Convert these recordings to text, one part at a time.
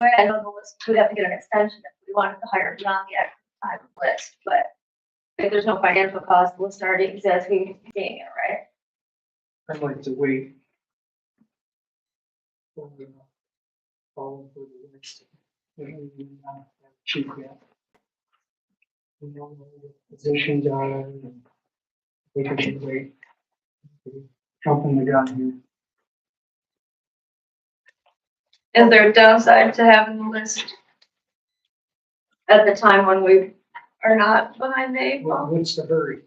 I know the list, we'd have to get an extension if we wanted to hire beyond the active time list, but if there's no financial cost, the list already exists, we can be seeing it, right? I'd like to wait. For the follow for the next. Chief yet. We don't know what positions are, and we can wait. Jumping the gun here. Is there a downside to having the list at the time when we are not behind the eight ball? What's the hurry?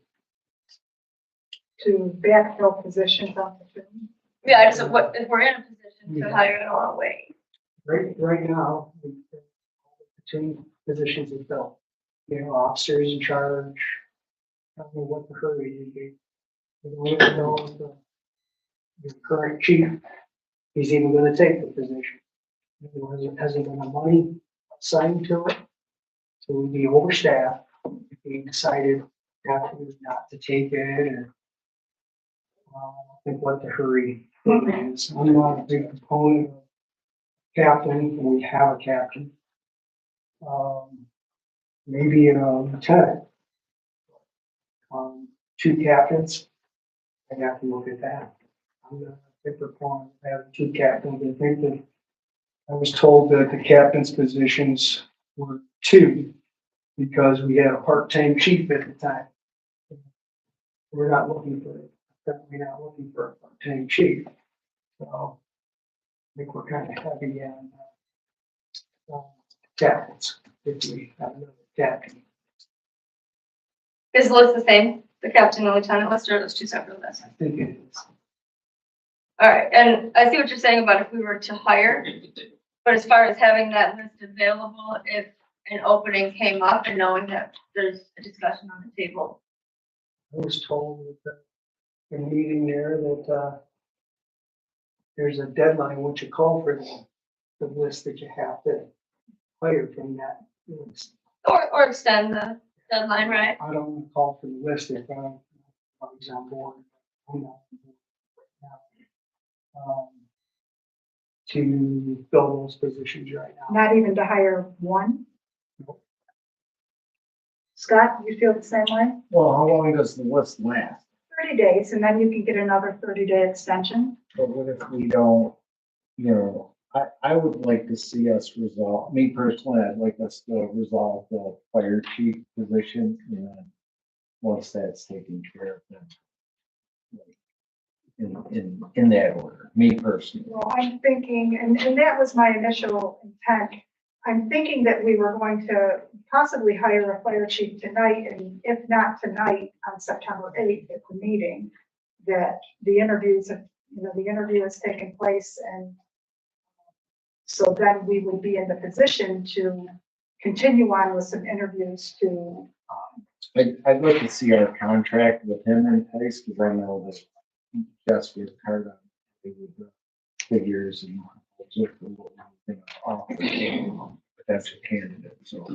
To backfill positions on the team. Yeah, I just, what, if we're in a position to hire, I don't wanna wait. Right now, the two positions are filled. You know, officers in charge. I don't know what the hurry would be. We don't even know if the current chief, he's even gonna take the position. There hasn't been a money assigned to it. So we'd be overstaffed if we decided afterwards not to take it, or I think what the hurry is. I'm not a big proponent of captain, and we have a captain. Maybe a lieutenant. Two captains. I'd have to look at that. I'm not a big proponent of having two captains. I think that I was told that the captain's positions were two because we had a part-time chief at the time. We're not looking for a part-time chief. So I think we're kind of heavy on captains if we have another captain. Is the list the same, the captain and lieutenant list, or are those two separate lists? I think it is. All right, and I see what you're saying about if we were to hire, but as far as having that list available, if an opening came up and knowing that there's a discussion on the table. I was told that the meeting there that there's a deadline once you call for the list that you have to hire from that list. Or extend the deadline, right? I don't want to call for the list if I'm on board. I'm not on board right now. To fill those positions right now. Not even to hire one? Nope. Scott, you feel the same way? Well, how long does the list last? 30 days, and then you can get another 30-day extension. But what if we don't, I would like to see us resolve, me personally, I'd like us to resolve the fire chief position, and then once that's taken care of, then in that order, me personally. Well, I'm thinking, and that was my initial intent. I'm thinking that we were going to possibly hire a fire chief tonight, and if not tonight, on September 8th at the meeting, that the interviews, the interview has taken place, and so then we would be in the position to continue on with some interviews to. I'd like to see our contract with him in place, because I know that Jess worked hard on it with the figures and potential candidate. So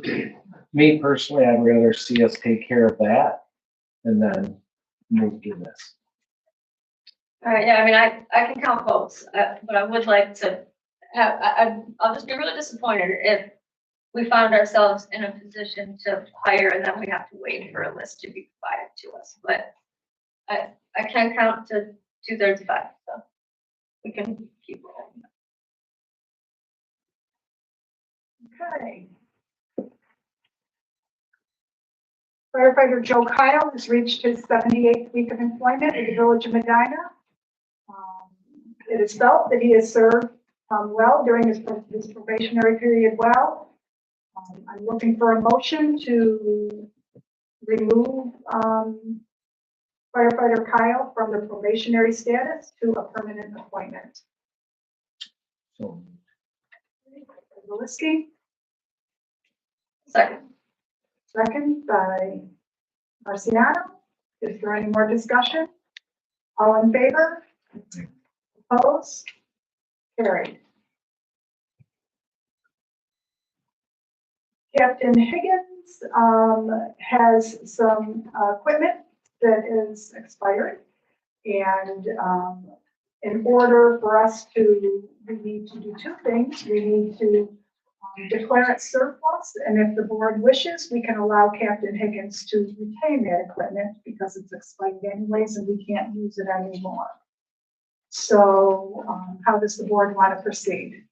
me personally, I'd rather see us take care of that and then move to this. All right, yeah, I mean, I can count votes, but I would like to have, I'll just be really disappointed if we found ourselves in a position to hire and then we have to wait for a list to be provided to us. But I can count to 235, so we can keep rolling. Okay. Firefighter Joe Kyle has reached his 78th week of employment in the village of Medina. It is felt that he has served well during his probationary period well. I'm looking for a motion to remove firefighter Kyle from the probationary status to a permanent appointment. So Zalisky, Second. second by Marciano. Is there any more discussion? All in favor? Opposed? Carried. Captain Higgins has some equipment that is expired, and in order for us to, we need to do two things. We need to declare it surplus, and if the board wishes, we can allow Captain Higgins to retain that equipment because it's expired anyways and we can't use it anymore. So, how does the board want to proceed?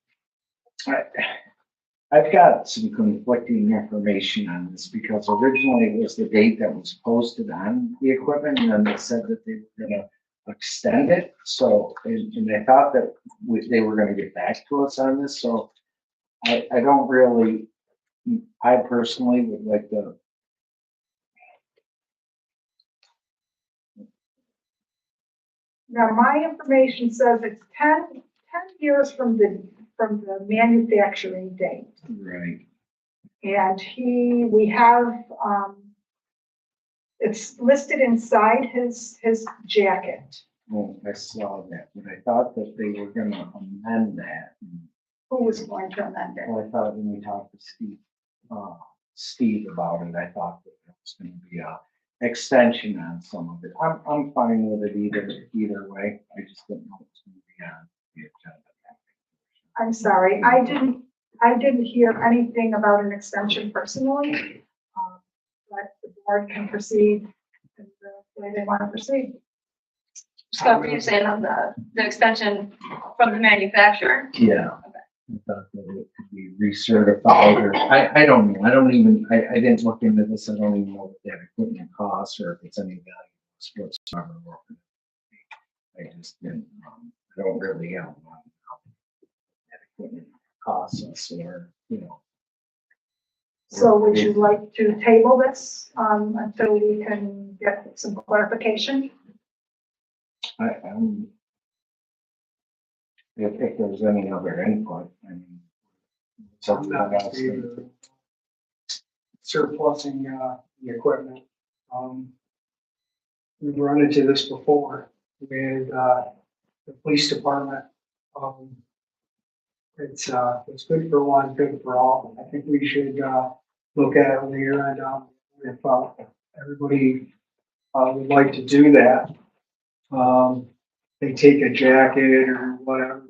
I've got some conflicting information on this because originally it was the date that was posted on the equipment and then they said that they were gonna extend it. So, and I thought that they were gonna get back to us on this, so I don't really, I personally would like to. Now, my information says it's 10 years from the manufacturing date. Right. And we have, it's listed inside his jacket. Well, I saw that, but I thought that they were gonna amend that. Who was going to amend it? Well, I thought when we talked to Steve about it, I thought that there was gonna be a extension on some of it. I'm fine with it either way. I just didn't know it was gonna be on the agenda. I'm sorry, I didn't hear anything about an extension personally. But the board can proceed in the way they want to proceed. Scott, were you saying on the extension from the manufacturer? Yeah. I thought that it could be recertified or, I don't know. I didn't look into this. I don't even know what that equipment costs or if it's any value whatsoever. I just didn't, I don't really know how that equipment costs us or, you know. So would you like to table this, until we can get some clarification? If there's any other input, I mean. I'm Something not else. in favor of surplusing, the equipment. We've run into this before with, the police department. It's good for one, good for all. I think we should, look at it later and, if, everybody, would like to do that. They take a jacket or whatever,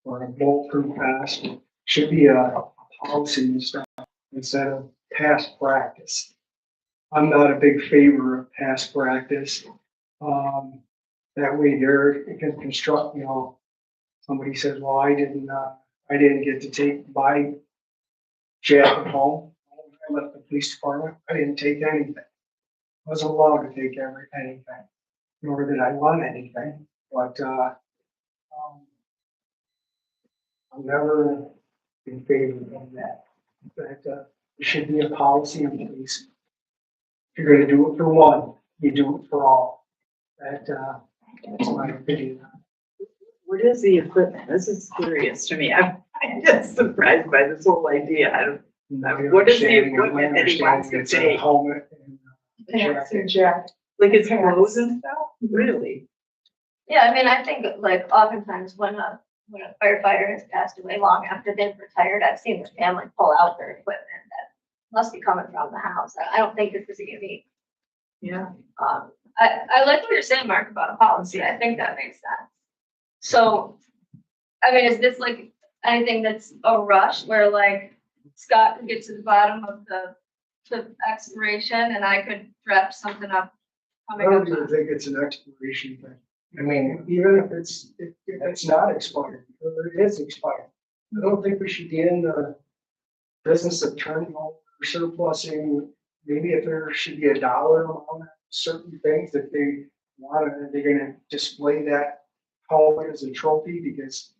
or a bulletproof vest. It should be a policy and stuff instead of past practice. I'm not a big favor of past practice. That way it can construct, somebody says, well, I didn't get to take my jacket home. I left the police department. I didn't take anything. I wasn't allowed to take anything, nor did I want anything. But I'm never in favor of that. But there should be a policy in place. If you're going to do it for one, you do it for all. That's my opinion. What is the equipment? This is curious to me. I'm just surprised by this whole idea. I don't, what is the equipment that he wants to It's a take? helmet and Pants and jacket. Like his clothes and stuff? Really? Yeah, I mean, I think like oftentimes when a firefighter has passed away long after they've retired, I've seen the family pull out their equipment that must be coming from the house. I don't think this is a unique. Yeah. I like what you're saying, Mark, about a policy. I think that makes sense. So, I mean, is this like anything that's a rush where like Scott could get to the bottom of the expiration and I could draft something up I coming don't up? even think it's an expiration thing. I mean, Even if it's not expired, or it is expired, I don't think we should get in the business of turning over surplusing. Maybe if there should be a dollar amount, certain things that they want, they're gonna display that hallway as a trophy, because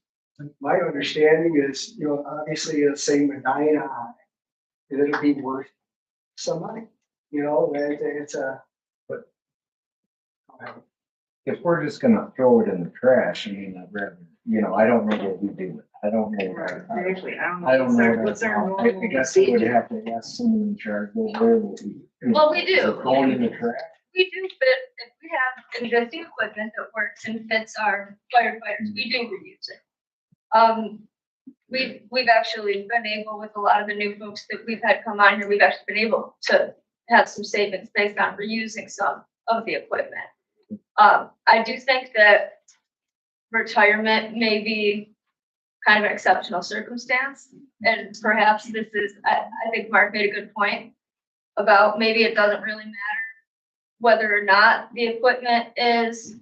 my understanding is, obviously it'll say Medina on it, and it'll be worth some money, that it's but. if we're just gonna throw it in the trash, I mean, I'd rather, I don't know what we do with it. I don't know. Exactly. I don't know. What's our I normal guess we would procedure? have to ask someone in charge, where will we? Well, we do. Is it going in the trash? We do fit, if we have existing equipment that works and fits our firefighters, we do reuse it. We've actually been able, with a lot of the new folks that we've had come on here, we've actually been able to have some savings based on reusing some of the equipment. I do think that retirement may be kind of an exceptional circumstance. And perhaps this is, I think Mark made a good point about maybe it doesn't really matter whether or not the equipment is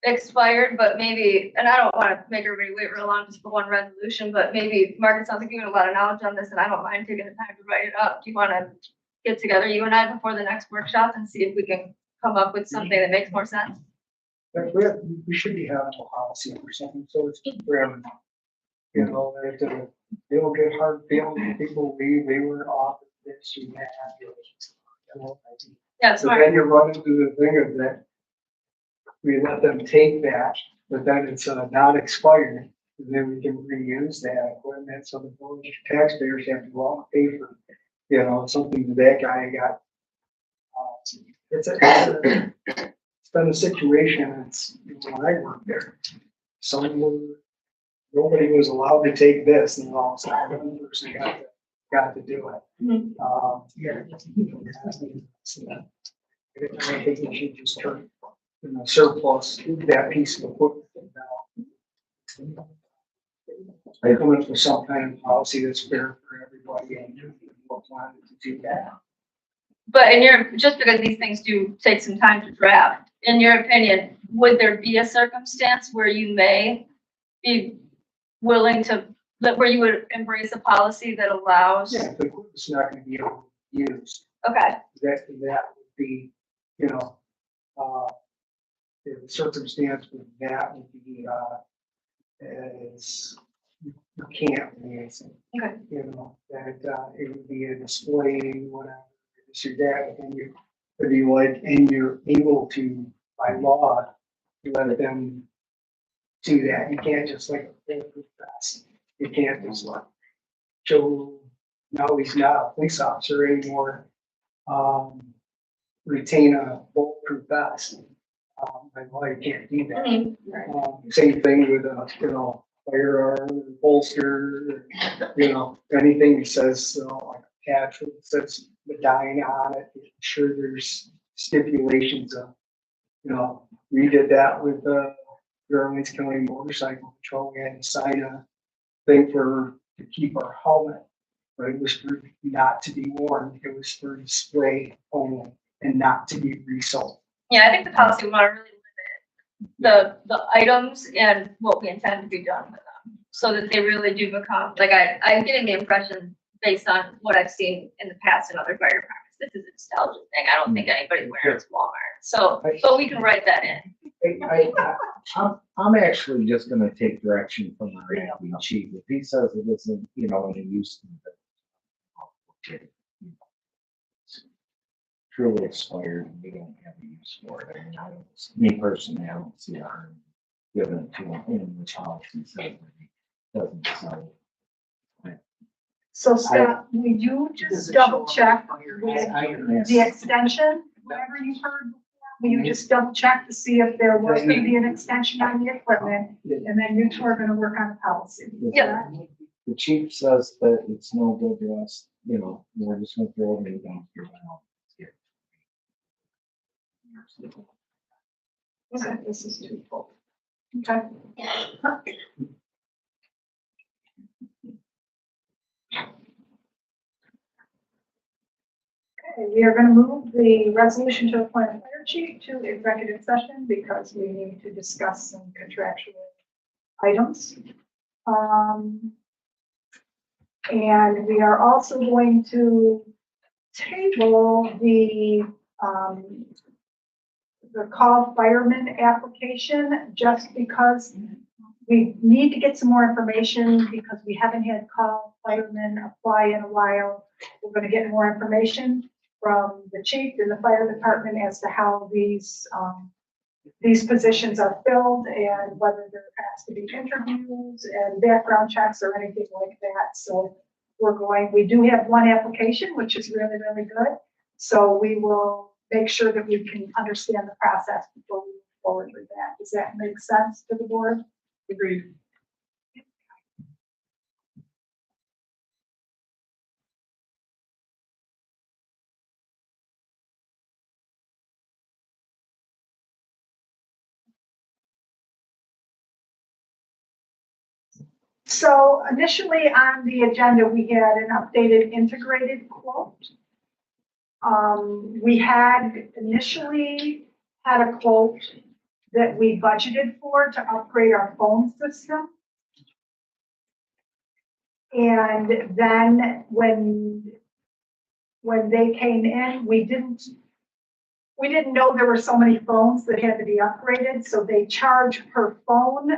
expired, but maybe, and I don't want to make everybody wait real long just for one resolution, but maybe, Mark, it sounds like you have a lot of knowledge on this, and I don't mind taking the time to write it up. Do you want to get together, you and I, before the next workshop and see if we can come up with something that makes more sense? Like, we should be having a policy or something, so it's good for everyone. You know, that they don't get hard feelings when people leave, they were off this, you that. You know, Yeah, so smart. then you run into the thing of that, we let them take that, but then it's not expired, and then we can reuse that equipment, so the village taxpayers have to go out and pay for, you know, something that guy got. It's been a situation, it's, when I worked there, nobody was allowed to take this, and all of a sudden, one person got to do it. Mhm. Yeah. I think we should just turn, you know, surplus that piece of equipment now. I come up with some kind of policy that's fair for everybody and we'll plan to do that. But just because these things do take some time to draft, in your opinion, would there be a circumstance where you may be willing to, where you would embrace a policy that allows? Yeah, the equipment's not gonna be able to be used. Okay, That would be, you know, the circumstance with that would be, is you can't use it. Okay. You know, that, it would be a display, whatever, this or that, and it'd be like, and you're able to, by law, let them do that. You can't just like, you can't just like, Joe, no, he's not a police officer anymore, retain a bulletproof vest. By law, you can't do that. Mhm. Same thing with, you know, firearm, holster, you know, anything that says, like a patch that says Medina on it, sure there's stipulations of, you know, we did that with the Orleans County Motorcycle Patrol. We had to sign a thing to keep our helmet, but it was for not to be worn. It was for display only and not to be resold. Yeah, I think the policy would want to really limit the items and what we intend to be done with them, so that they really do become, like, I'm getting the impression based on what I've seen in the past in other fire departments, this is a nostalgia thing. I don't think anybody wears Walmart. So, but we can write that in. I'm actually just gonna take direction from our acting chief. If he says it isn't, you know, any use to it, truly expired, and we don't have a use for it. I mean, me personally, I don't see harm given it to him in the policy says that he doesn't sell it. So Scott, will you just double check with the extension, whatever you heard before? Will you just double check to see if there was gonna be an extension on the equipment? And then you two are gonna work on the policy. Yeah. The chief says that it's no good to us, you know, we're just gonna throw it in down here. Okay, this is too full. Okay. Okay, we are gonna move the resolution to appoint a fire chief to executive session because we need to discuss some contractual items. And we are also going to table the call fireman application just because we need to get some more information because we haven't had call firemen apply in a while. We're gonna get more information from the chief and the fire department as to how these positions are filled and whether there has to be interviews and background checks or anything like that. So we do have one application, which is really, really good. So we will make sure that we can understand the process before we move forward with that. Does that make sense to the board? Agreed. So initially on the agenda, we had an updated integrated quote. We had initially had a quote that we budgeted for to upgrade our phone system. And then when they came in, we didn't know there were so many phones that had to be upgraded, so they charge per phone,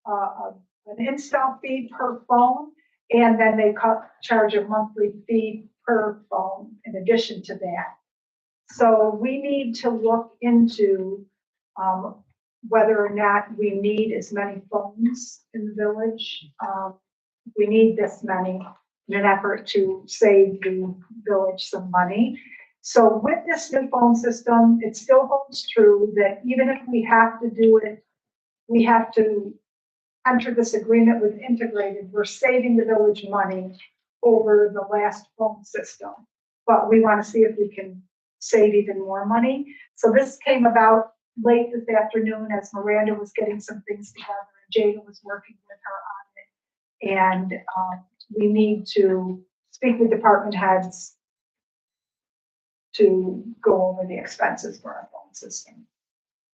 an install fee per phone, and then they charge a monthly fee per phone in addition to that. So we need to look into, whether or not we need as many phones in the village. We need this many in an effort to save the village some money. So with this new phone system, it still holds true that even if we have to do it, we have to enter this agreement with integrated, we're saving the village money over the last phone system. But we want to see if we can save even more money. So this came about late this afternoon as Miranda was getting some things together and Jada was working with her on it. And we need to speak with department heads to go over the expenses for our phone system.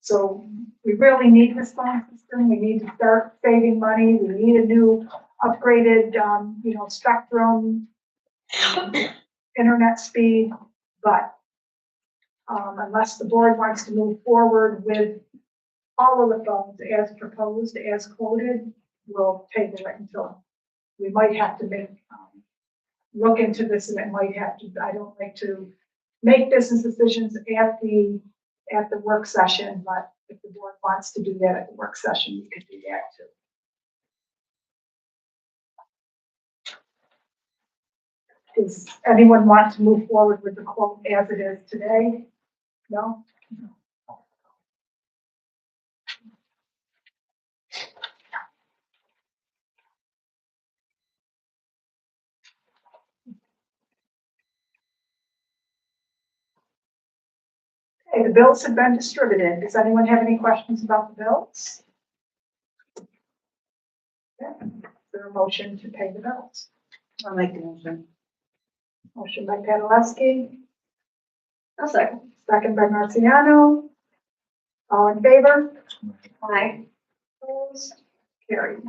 So we really need this phone system. We need to start saving money. We need a new upgraded, spectrum, internet speed. But unless the board wants to move forward with all of the phones as proposed, as quoted, we'll table it until we might have to look into this, and it might have to. I don't like to make business decisions at the work session, but if the board wants to do that at the work session, we could do that too. Does anyone want to move forward with the quote as it is today? No? Okay, the bills have been distributed. Does anyone have any questions about the bills? Okay. Is there a motion to pay the bills? I'll make the motion. Motion by Padelewski, I'll second. second by Marciano. All in favor? Aye. Opposed? Carried.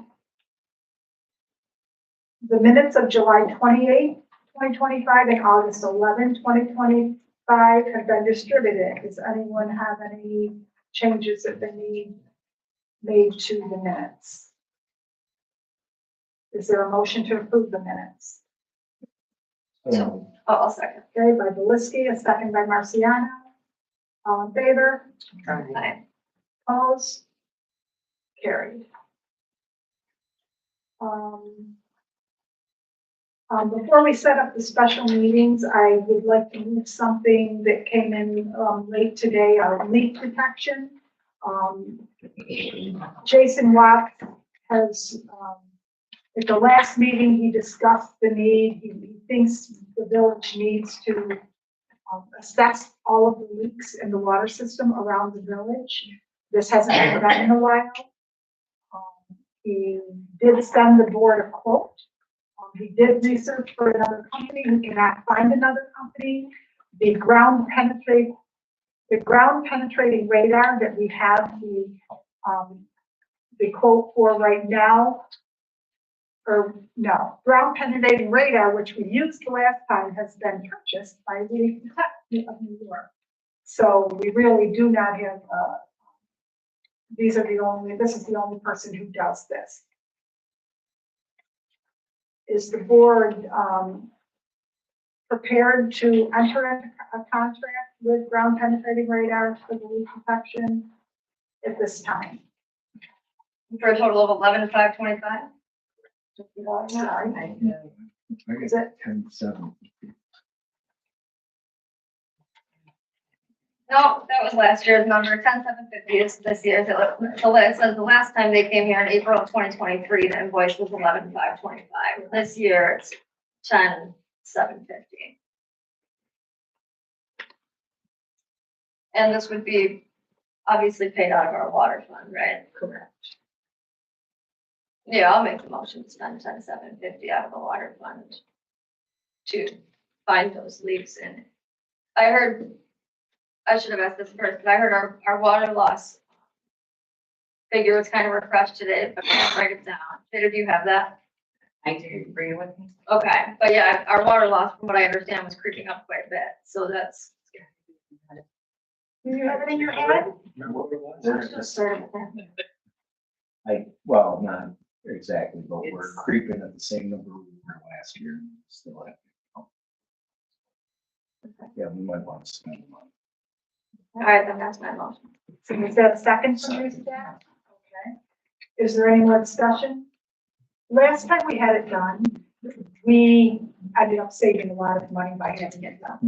The minutes of July 28, 2025 and August 11, 2025 have been distributed. Does anyone have any changes that they need made to the minutes? Is there a motion to approve the minutes? So, I'll second. Okay, by Belisky, a second by Marciano. All in favor? Aye. Opposed? Carried. Before we set up the special meetings, I would like to move something that came in late today, our leak protection. Jason Watt has, at the last meeting, he discussed the need. He thinks the village needs to assess all of the leaks in the water system around the village. This hasn't been done in a while. He did send the board a quote. He did research for another company. He cannot find another company. The ground penetrating radar that we have the quote for right now, ground penetrating radar, which we used last time, has been purchased by the Department of New York. So we really do not have, this is the only person who does this. Is the board prepared to enter into a contract with ground penetrating radar for the leak detection at this time? For a total of 11,525? Sorry. I Is guess it? 10-7. No, that was last year's number. 10,750 is this year's. It says the last time they came here in April of 2023, the invoice was 11,525. This year it's 10,750. And this would be obviously paid out of our water fund, right? Correct. Yeah, I'll make the motion to spend 10,750 out of the water fund to find those leaks. And I heard, I should have asked this first, but I heard our water loss figure was kind of refreshed today, but I can't write it down. Did you have that? I do bring it with me. Okay, but yeah, our water loss, from what I understand, was creeping up quite a bit, so that's. Do you have it in your head? Let's just start with that. Well, not exactly, but we're It's- creeping at the same number we were last year. Still have. Yeah, we might want to spend money. All right, then that's my motion. So is that a second from you, Stan? Okay. Is there any more discussion? Last time we had it done, we ended up saving a lot of money by having it done.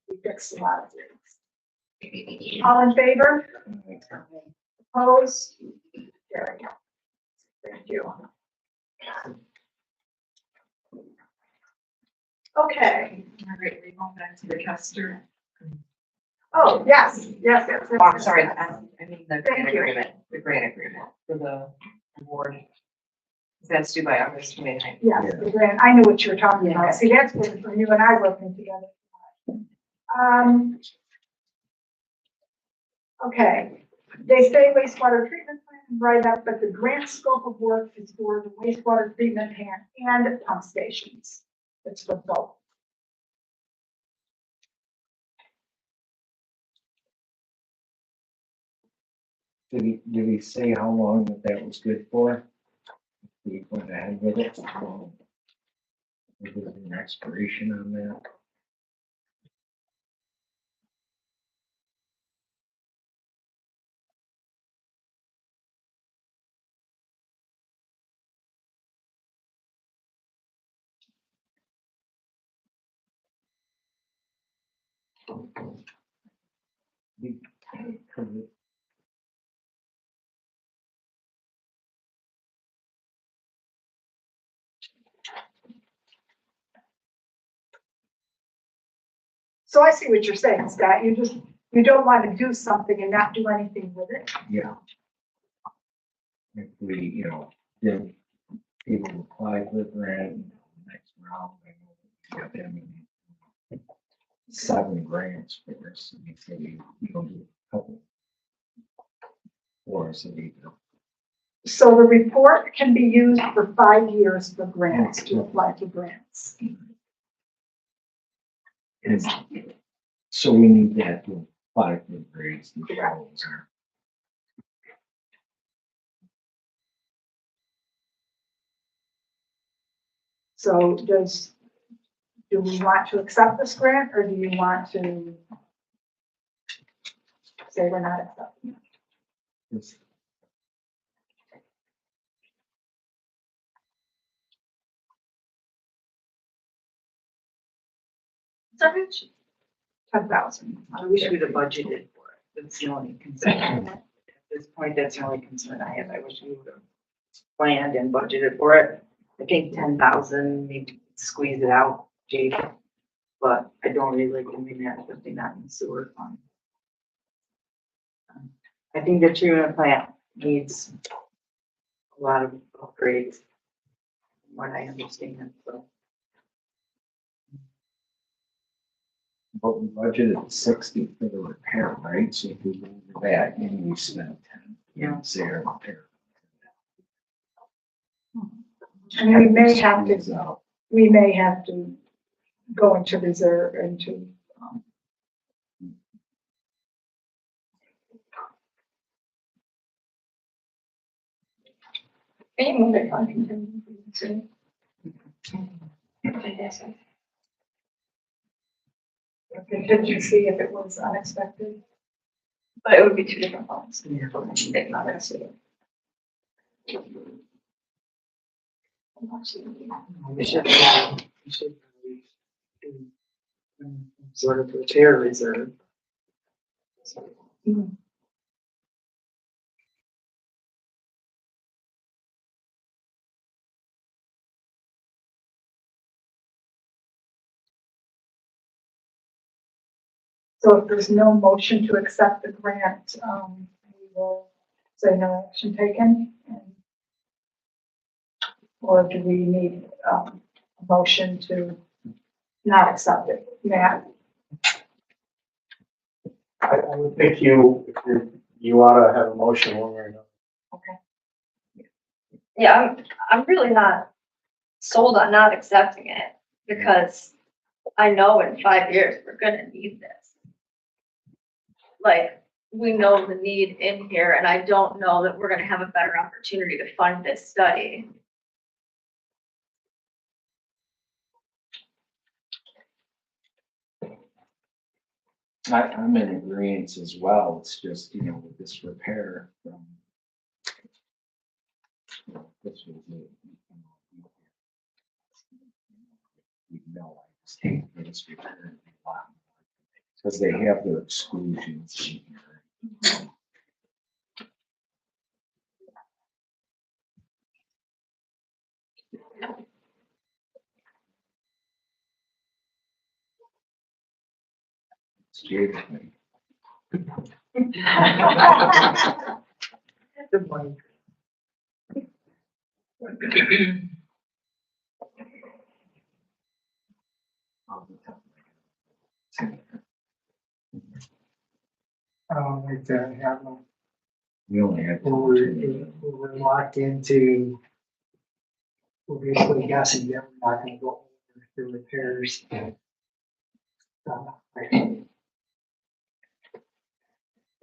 We fixed a lot of things. All in favor? Opposed? There we go. Thank you. Okay. Margaret, we go back to the Custer. Oh, yes, yes, yes. Oh, I'm sorry, I mean the Thank grant you. agreement, for the award. That's due by August 29th. Yes, the grant. I knew what you were talking about. See, that's good for you and I working together. Okay, they say wastewater treatment plant right up, but the grant scope of work is for the wastewater treatment plant and pump stations. It's for both. Did he say how long that was good for? We went ahead with it. Is there an expiration on that? So I see what you're saying, Scott. You don't want to do something and not do anything with it. Yeah. If we, then people apply for the grant, next round, we got them 7 grants for this. And he said he do a couple. Or so he So the report can be used for 5 years for grants, to apply for grants. So we need that to apply for the grants. And shows our- So do we want to accept this grant or do you want to say we're not accepting it? it's- Sorry. 10,000. I wish we'd have budgeted for it. That's the only concern. At this point, that's the only concern I have. I wish we would have planned and budgeted for it. I think 10,000, maybe squeeze it out, Jake. But I don't really like doing that, putting that in the sewer fund. I think the treatment plant needs a lot of upgrades, from what I understand, so. But we budgeted 60 for the repair, right? So if we go over that, then we spent 10. Yeah. Say our repair. And Out. we may have to go into reserve, Can you move it on contingency? contingency if it was unexpected. But it would be 2 different funds. Yeah. They're not gonna see it. We should probably do some sort of repair reserve. So if there's no motion to accept the grant, we will say no action taken. And Or do we need, a motion to not accept it? Matt? I would think you ought to have a motion one way or another. Yeah, I'm really not sold on not accepting it because I know in 5 years we're gonna need this. Like, we know the need in here and I don't know that we're gonna have a better opportunity to fund this study. I'm in agreement as well. It's just, with this repair from. This was it. We know, I just hate this repair. Because they have their exclusions in here. It's jaded me. Good morning. Like to have them, We only had. we're locked into, we're basically guessing that we're not gonna go over the repairs.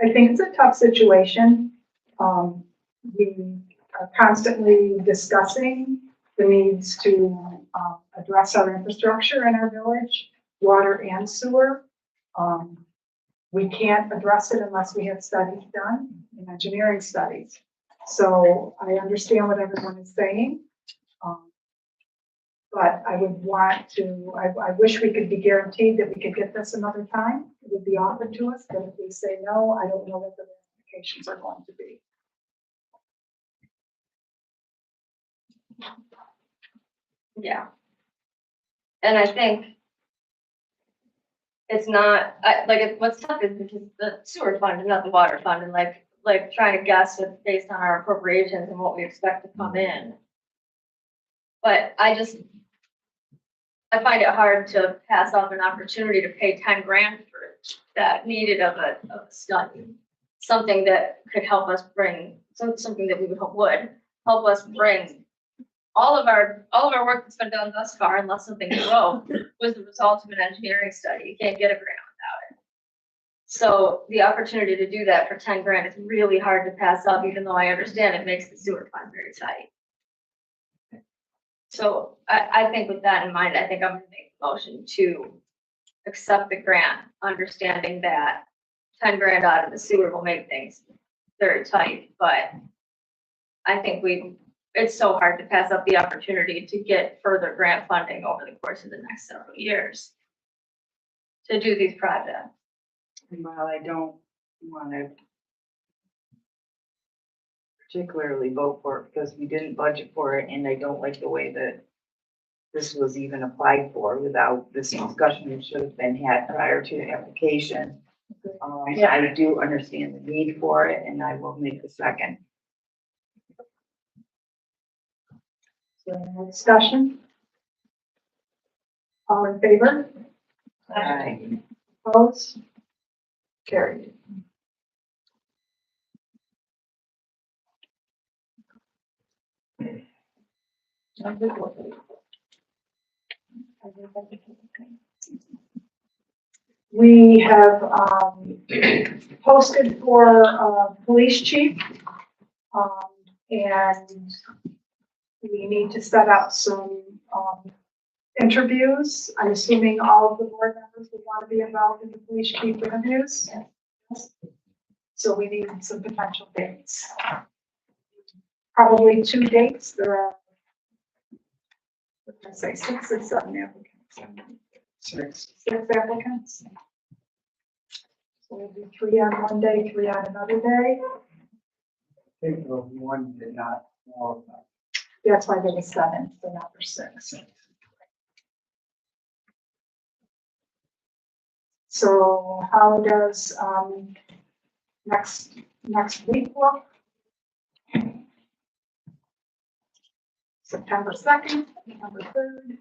I think it's a tough situation. We are constantly discussing the needs to, address our infrastructure in our village, water and sewer. We can't address it unless we have studies done, and engineering studies. So I understand what everyone is saying. But I would want to, I wish we could be guaranteed that we could get this another time. It would be offered to us, but if we say no, I don't know what the ramifications are going to be. Yeah. And I think it's not, what's tough is because the sewer fund and not the water fund, and like trying to guess with based on our appropriations and what we expect to come in. But I find it hard to pass off an opportunity to pay 10 grand for that needed of a study. Something that could help us bring, something that we would hope would help us bring all of our work that's been done thus far, unless something broke, was the result of an engineering study. You can't get a grant without it. So the opportunity to do that for 10 grand is really hard to pass up, even though I understand it makes the sewer fund very tight. So I think with that in mind, I think I'm gonna make the motion to accept the grant, understanding that 10 grand out of the sewer will make things very tight, but I think it's so hard to pass up the opportunity to get further grant funding over the course of the next several years to do these projects. And while I don't want to particularly vote for it because we didn't budget for it, and I don't like the way that this was even applied for without this discussion that should have been had prior to the application. I do understand the need for it, and I will make the second. So any discussion? All in favor? Aye. Opposed? Carried. We have posted for police chief, and we need to set up some interviews. I'm assuming all of the board members would want to be involved in the police chief interviews. So we need some potential dates. Probably 2 dates. There are, what did I say, 6 or 7 applicants? Six applicants. So we'll do 3 on one day, 3 on another day. I think the one did not qualify. That's why there was 7, so now there's 6. So how does next week look? September 2nd, September 3rd.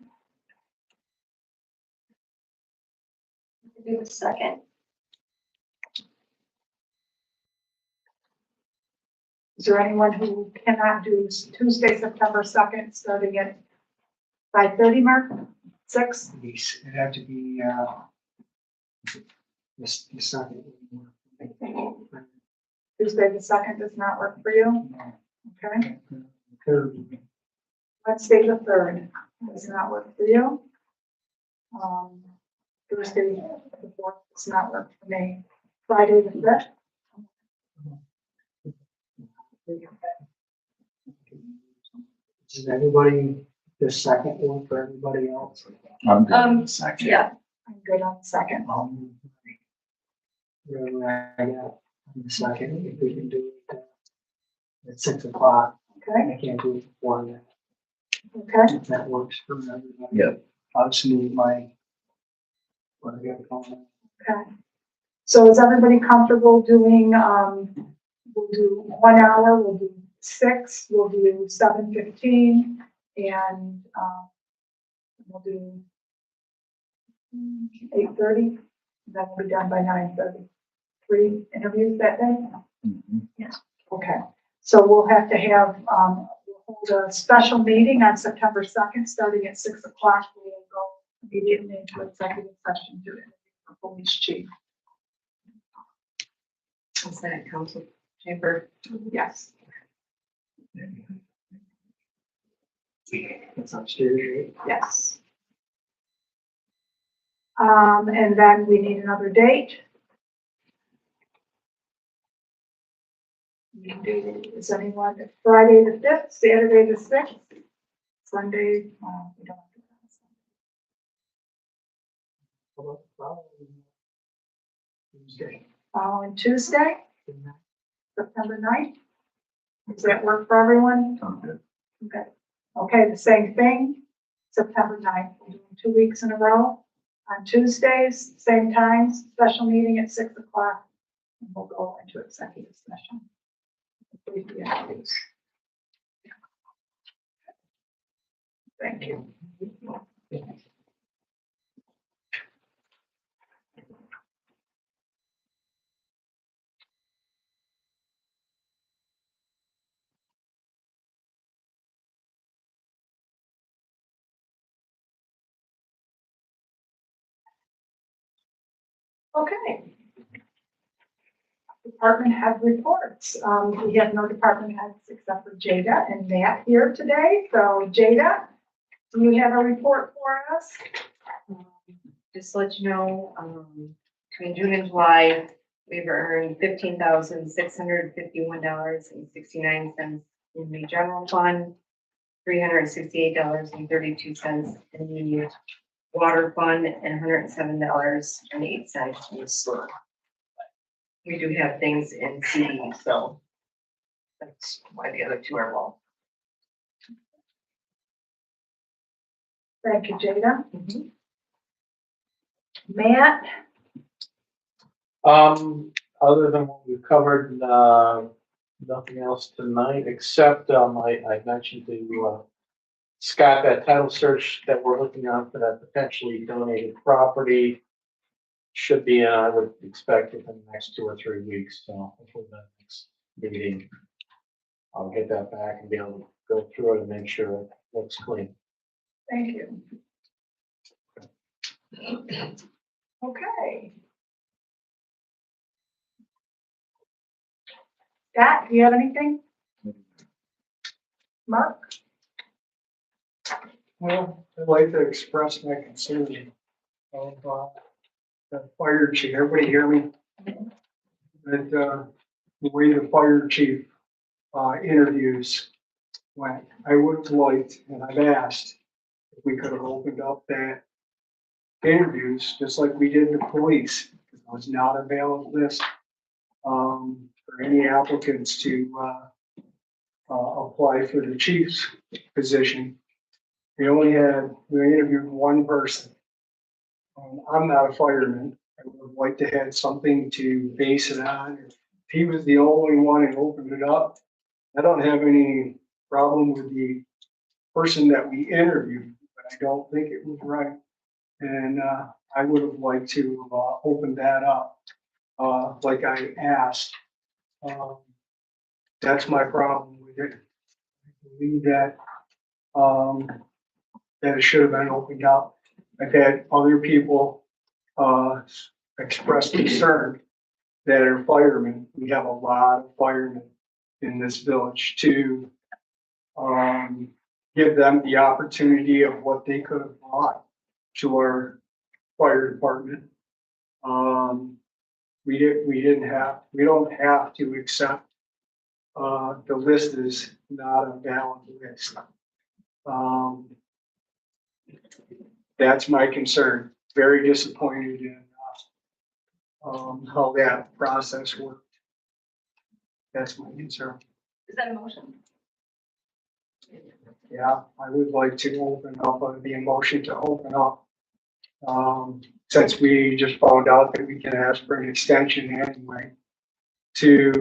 Do the second. Is there anyone who cannot do Tuesday, September 2nd, starting at 5:30, Mark? 6? It'd have to be, the second. Tuesday, the 2nd does not work for you? Okay. Third, Wednesday, the 3rd does not work for you. Thursday, the 4th does not work for me. Friday, the 5th? Does everybody, the second one for everybody else? I'm good. Um, yeah, I'm good on the 2nd. Whatever I got on the second, if we can do it at 6 o'clock. Okay, I can't do it before that, okay. if that works for everybody. Yep. I'll just need my, what I got going on. Okay. So is everybody comfortable doing, we'll do 1 hour, we'll do 6, we'll do 7:15, and, we'll do 8:30, then we'll be done by 9:30. 3 interviews that day? Mhm. Okay, so we'll have to have, we'll hold a special meeting on September 2nd, starting at 6 o'clock. We'll go immediately into executive session to interview the police chief. Is that council chamber? Yes. It's upstairs, right? Yes. And then we need another date. We can do, is anyone, Friday the 5th, Saturday the 6th, Sunday, we don't have to. How about the following Tuesday? Following Tuesday, September 9th. Does that work for everyone? I'm good. Okay. Okay, the same thing, September 9th, we're doing 2 weeks in a row. On Tuesdays, same times, special meeting at 6 o'clock, and we'll go into executive session. Thank you. Okay. Department head reports. We have no department heads except for Jada and Matt here today. So Jada, do you have a report for us? Just to let you know, between June and July, we've earned $15,651.69 in the general fund, $368.32 in the water fund, and $107.08 in the sewer. We do have things in CD, so that's why the other two are low. Thank you, Jada. Matt? Other than what we've covered, nothing else tonight, except, I mentioned to, Scott, that title search that we're looking on for that potentially donated property should be, I would expect within the next 2 or 3 weeks, so hopefully the next meeting, I'll get that back and be able to go through it and make sure it looks clean. Thank you. Okay. Scott, do you have anything? Mark? Well, I'd like to express my concern of, the fire chief. Everybody hear me? That, the way the fire chief, interviews went. I would have liked, and I've asked, if we could have opened up that interviews, just like we did the police. It was not a valid list, for any applicants to, apply for the chief's position. We interviewed one person. I'm not a fireman. I would have liked to have something to base it on. If he was the only one who opened it up, I don't have any problem with the person that we interviewed, but I don't think it was right. And, I would have liked to, open that up, like I asked. That's my problem with it. I believe that, that it should have been opened up. I've had other people, express concern that are firemen. We have a lot of firemen in this village to, give them the opportunity of what they could have brought to our fire department. We don't have to accept, the list is not a valid list. That's my concern. Very disappointed in, how that process worked. That's my concern. Is that a motion? Yeah, I would like to open up, the motion to open up. Since we just found out that we can ask for an extension anyway, to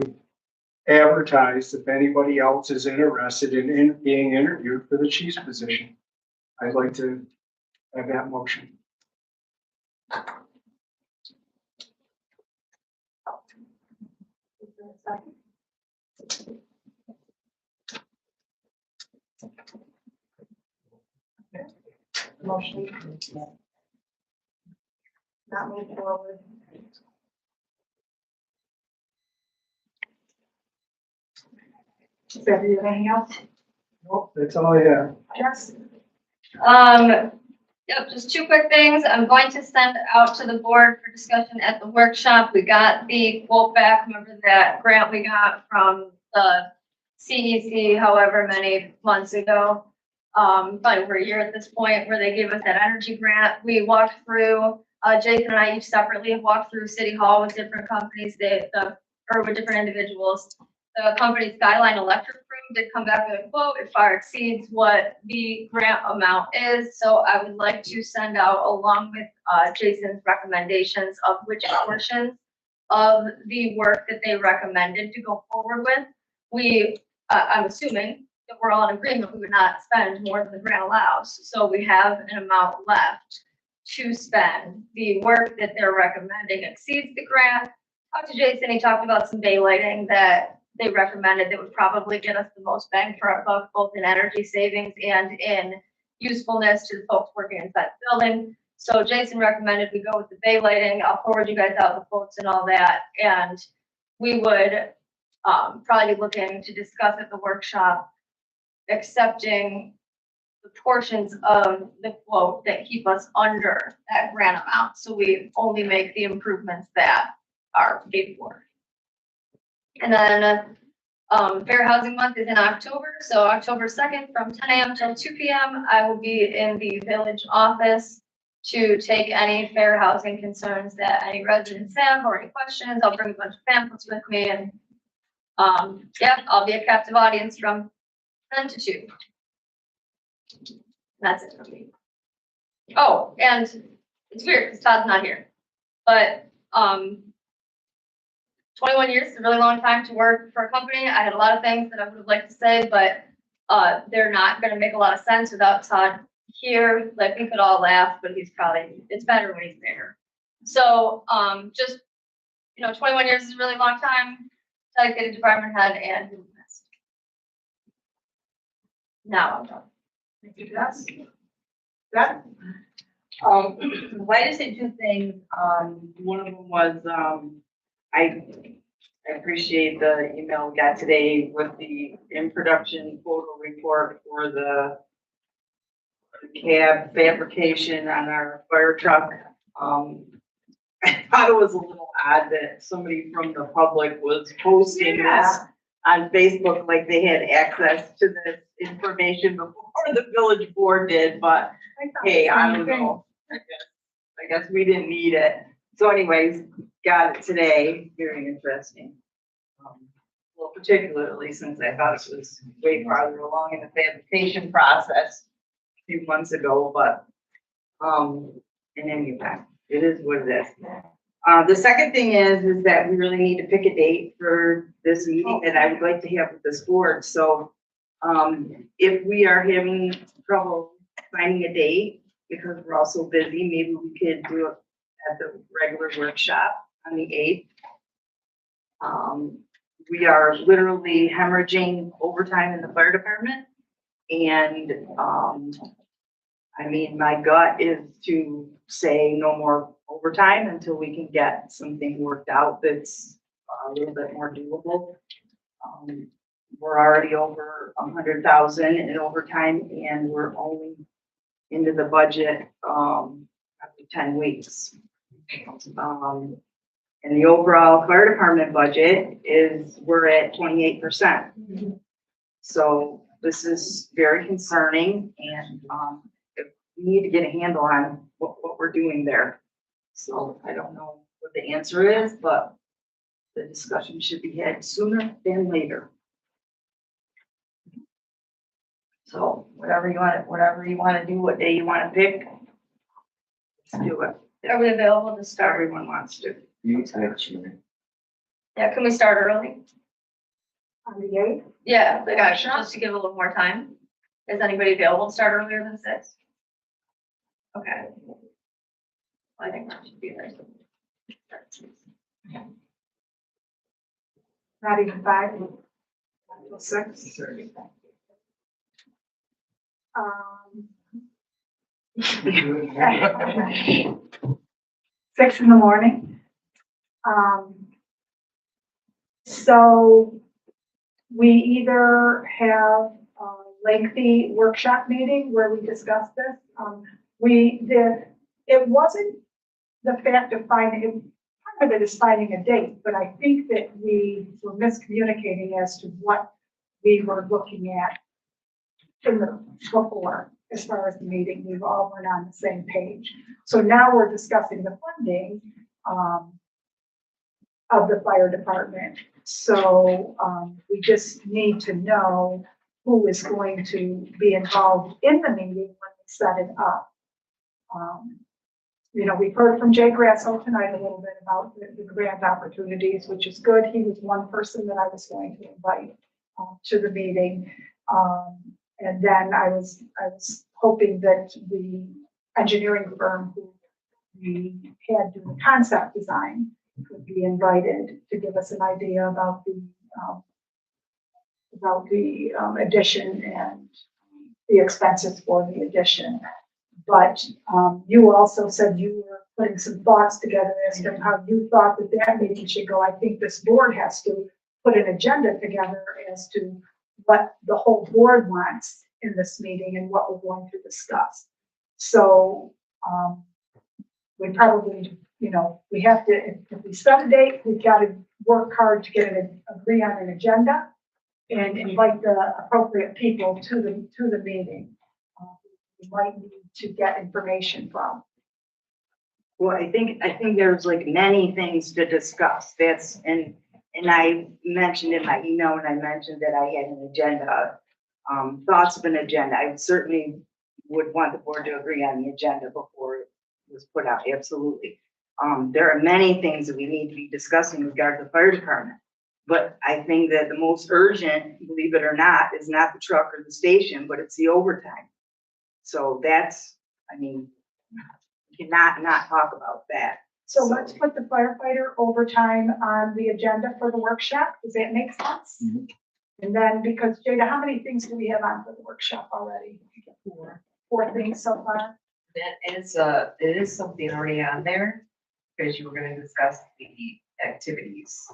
advertise if anybody else is interested in being interviewed for the chief's position. I'd like to have that motion. Motion. Not move forward. Is there anything else? Nope, that's all I have. Yes. Yep, just two quick things. I'm going to send out to the board for discussion at the workshop. We got the quote back. Remember that grant we got from the CEC however many months ago? Probably over a year at this point, where they gave us that energy grant. We walked through, Jason and I each separately walked through City Hall with different companies, or with different individuals. The company Skyline Electric Room did come back with a quote. It far exceeds what the grant amount is. So I would like to send out, along with Jason's recommendations, of which portions of the work that they recommended to go forward with. I'm assuming that we're all in agreement, we would not spend more than the grant allows. So we have an amount left to spend. The work that they're recommending exceeds the grant. Talked to Jason, he talked about some daylighting that they recommended that would probably get us the most bang for our buck, both in energy savings and in usefulness to the folks working inside the building. So Jason recommended we go with the daylighting. I'll forward you guys out the quotes and all that. And we would probably be looking to discuss at the workshop accepting the portions of the quote that keep us under that grant amount. So we only make the improvements that are paid for. And then Fair Housing Month is in October. So October 2nd from 10 a.m. till 2 p.m. I will be in the village office to take any fair housing concerns that any residents have or any questions. I'll bring a bunch of pamphlets with me, and yeah, I'll be a captive audience from 10 to 2. That's it for me. Oh, and it's weird because Todd's not here, but 21 years is a really long time to work for a company. I had a lot of things that I would have liked to say, but they're not going to make a lot of sense without Todd here. Like, we could all laugh, but it's better when he's there. So just, 21 years is a really long time. Dedicated department head, and you'll be missed. Now I'm done. Thank you, Jess. That, I just say two things. One of them was, I appreciate the email we got today with the in production photo report for the cab fabrication on our fire truck. I thought it was a little odd that somebody from the public was posting this on Facebook, like they had access to this information before the village board did, but hey, I don't know. I guess we didn't need it. So anyways, got it today. Very interesting. Well, particularly since I thought it was way farther along in the fabrication process a few months ago, but in any event, it is what it is. The second thing is that we really need to pick a date for this meeting that I would like to have with this board. So If we are having trouble finding a date, because we're all so busy, maybe we could do it at the regular workshop on the 8th. We are literally hemorrhaging overtime in the fire department. And, I mean, my gut is to say no more overtime until we can get something worked out that's a little bit more doable. We're already over 100,000 in overtime and we're only into the budget, after 10 weeks. And the overall fire department budget is, we're at 28%. So this is very concerning and, we need to get a handle on what we're doing there. So I don't know what the answer is, but the discussion should be had sooner than later. So whatever you want to do, what day you want to pick, let's do it. Are we available to start? Everyone wants to. You actually. Yeah, can we start early? On the 8th? Yeah, like just to give a little more time. Is anybody available to start earlier than 6? Okay. I think that should be there. Not even 5? Until 6? Six in the morning. So we either have a lengthy workshop meeting where we discuss this. It wasn't the fact of finding, part of it is finding a date, but I think that we were miscommunicating as to what we were looking at before, as far as the meeting. We all weren't on the same page. So now we're discussing the funding of the fire department. So we just need to know who is going to be involved in the meeting when we set it up. You know, we've heard from Jay Grasso tonight a little bit about the grant opportunities, which is good. He was one person that I was going to invite to the meeting. And then I was hoping that the engineering firm who we had do the concept design could be invited to give us an idea about the addition and the expenses for the addition. But you also said you were putting some thoughts together as to how you thought that meeting should go. I think this board has to put an agenda together as to what the whole board wants in this meeting and what we're going to discuss. So we probably, you know, we have to, if we set a date, we've got to work hard to agree on an agenda and invite the appropriate people to the meeting. We might need to get information from. Well, I think there's like many things to discuss. And I mentioned in my email, and I mentioned that I had an agenda, thoughts of an agenda. I certainly would want the board to agree on the agenda before it was put out. Absolutely. There are many things that we need to be discussing with regard to the fire department. But I think that the most urgent, believe it or not, is not the truck or the station, but it's the overtime. So that's, I mean, you cannot not talk about that. So let's put the firefighter overtime on the agenda for the workshop. Does that make sense? Mhm. And then, because Jada, how many things do we have on for the workshop already? 4 things so far. That it is something already on there, because you were gonna discuss the activities.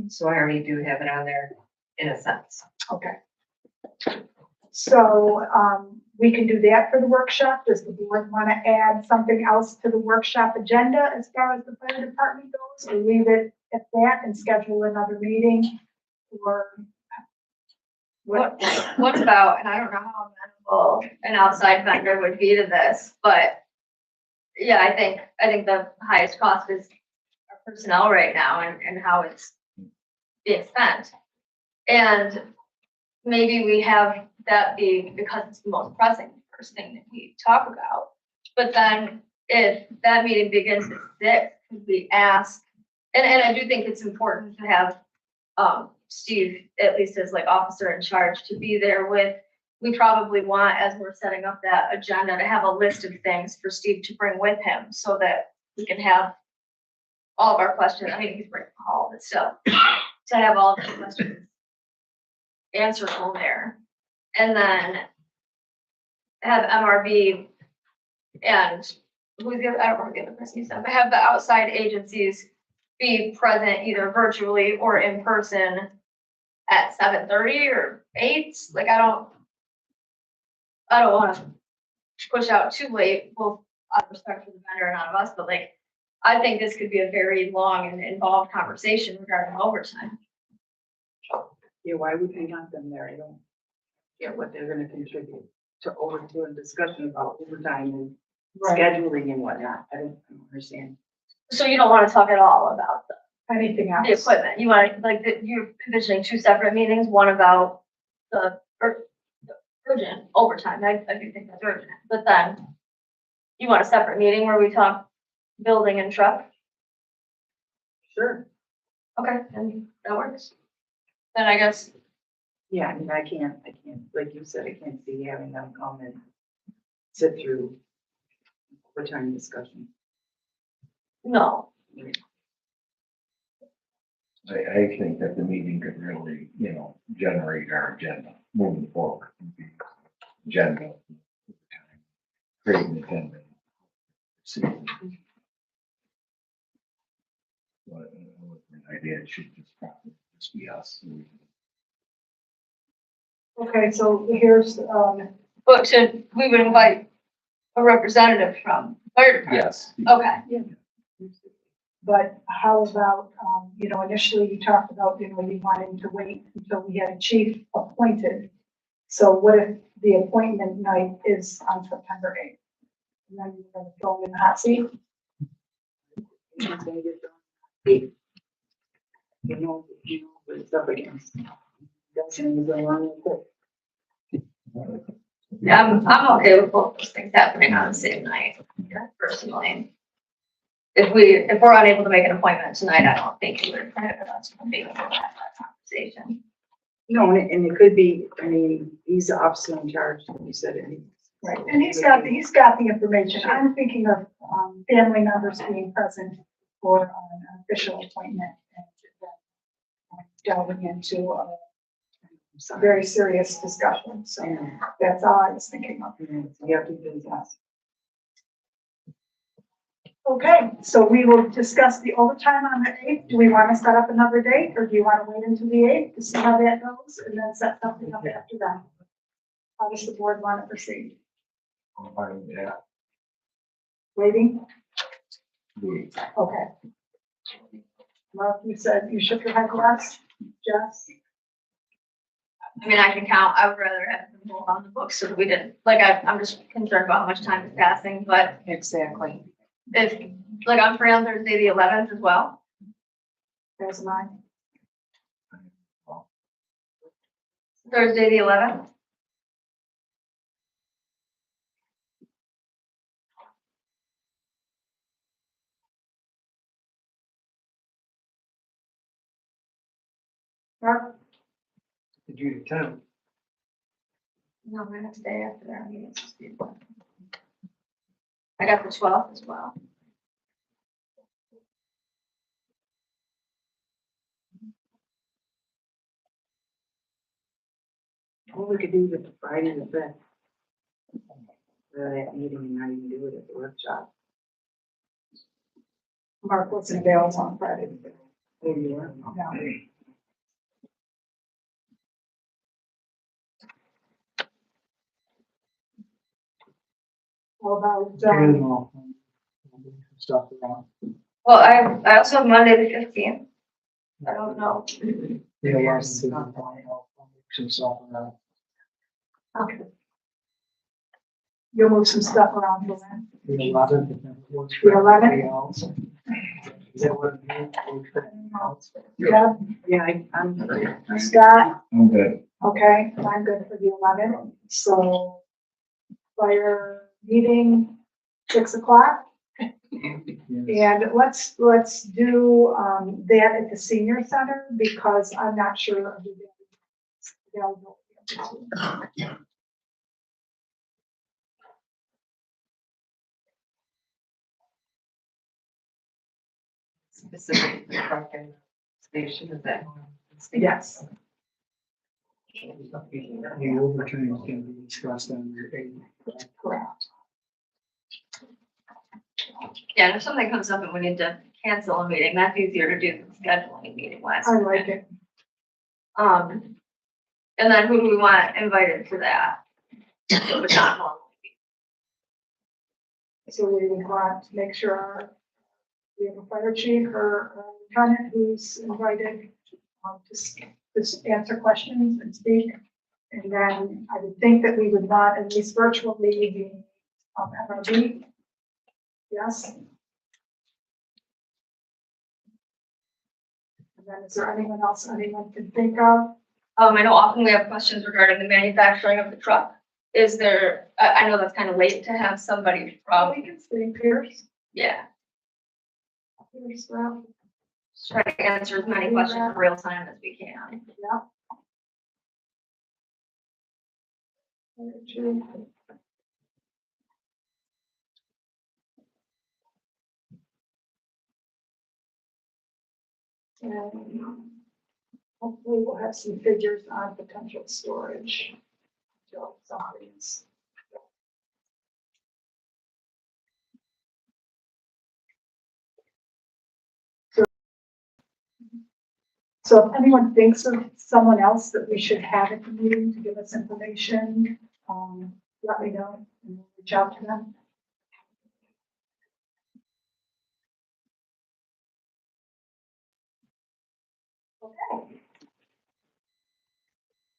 So I already do have it on there in a sense. Okay. So we can do that for the workshop. Does the board want to add something else to the workshop agenda as far as the fire department goes, or leave it at that and schedule another meeting? Or What about, and I don't know how amenable an outside vendor would be to this, but yeah, I think the highest cost is our personnel right now and how it's being spent. And maybe we have that be because it's the most pressing first thing that we talk about. But then if that meeting begins at 6, could we ask, and I do think it's important to have Steve, at least as like officer in charge, to be there with, we probably want, as we're setting up that agenda, to have a list of things for Steve to bring with him so that we can have all of our questions. I mean, he's bringing all of it stuff, to have all of the questions answered from there. And then have MRB and who's the other, I don't remember the other person you said, but have the outside agencies be present either virtually or in person at 7:30 or 8. Like, I don't want to push out too late, well, out of respect for the vendor and out of us, but like, I think this could be a very long and involved conversation regarding overtime. Yeah, why would we want them there? I don't get what they're gonna contribute to a discussion about overtime and scheduling and whatnot. I don't understand. So you don't want to talk at all about Anything the else? equipment. You want, like, you're envisioning 2 separate meetings, one about the urgent overtime. I do think that's urgent, but then you want a separate meeting where we talk building and truck? Sure. Okay, and that works. Then I guess, Yeah, I mean, I can't, like you said, I can't see having them come and sit through overtime discussion. no. I think that the meeting could really, generate our agenda moving forward. Agenda. Create an agenda. See. But an idea, it should probably just be us. Okay, so here's, But we would invite a representative from fire department. Yes. Okay, but how about, initially you talked about, you wanting to wait until we had a chief appointed. So what if the appointment night is on September 8th? And then you're gonna throw in the hot seat? It's gonna get done. You know what it's up against. That's gonna go on quick. yeah, I'm okay with both those things happening on the same night, personally. If we're unable to make an appointment tonight, I don't think it would prohibit us from being able to have that conversation. No, and it could be, I mean, he's the officer in charge, you said it. Right, and he's got the information. I'm thinking of, family members being present for an official appointment and then delving into a very serious discussion. So that's all I was thinking of. You have to do that. Okay, so we will discuss the overtime on the 8th. Do we want to set up another date or do you want to wait until the 8th to see how that goes and then set something up after that? How does the board want to proceed? Yeah. Waiting? We- Okay. Mark, you said you shook your head yes. Jess? I mean, I can count, I would rather have them both on the books so that we didn't, like, I'm just concerned about how much time is passing, but Exactly. if, like, I'm free on Thursday, the 11th as well. There's mine. Thursday, the 11th. Mark? Did you attend? No, we're gonna stay after our meeting. I got the 12th as well. What we could do with the Friday the 5th. That meeting and not even do it at the workshop. Mark wasn't available on Friday. Maybe you are. No. How about, Stuff around. Well, I also have Monday, the 15th. I don't know. The 11th, some stuff around. okay. You'll move some stuff around for then. The 11th, if that works The for 11th? everybody else. Is that what it means? Yeah, Yeah, I'm. Scott? I'm good. Okay, I'm good for the 11th. So fire meeting, 6 o'clock. And let's do, that at the senior center because I'm not sure of the availability of the two. Specific to the truck and station, is that? Yes, The overtime can be discussed on your eight. correct. Yeah, and if something comes up and we need to cancel a meeting, that's easier to do than scheduling a meeting last. I like it. And then who do we want invited to that? It would not normally be. So we would want to make sure we have a fire chief or a lieutenant who's invited to answer questions and speak. And then I would think that we would want at least virtually the MRB. Yes. And then is there anyone else anyone can think of? I know often we have questions regarding the manufacturing of the truck. Is there, I know that's kind of late to have somebody from, We can say Pierce. yeah, Pierce, well, try to answer as many questions in real time as we can. yeah. Fire chief. And hopefully we'll have some figures on potential storage. So somebody's. So if anyone thinks of someone else that we should have at the meeting to give us information, let me know and we'll reach out to them. Okay.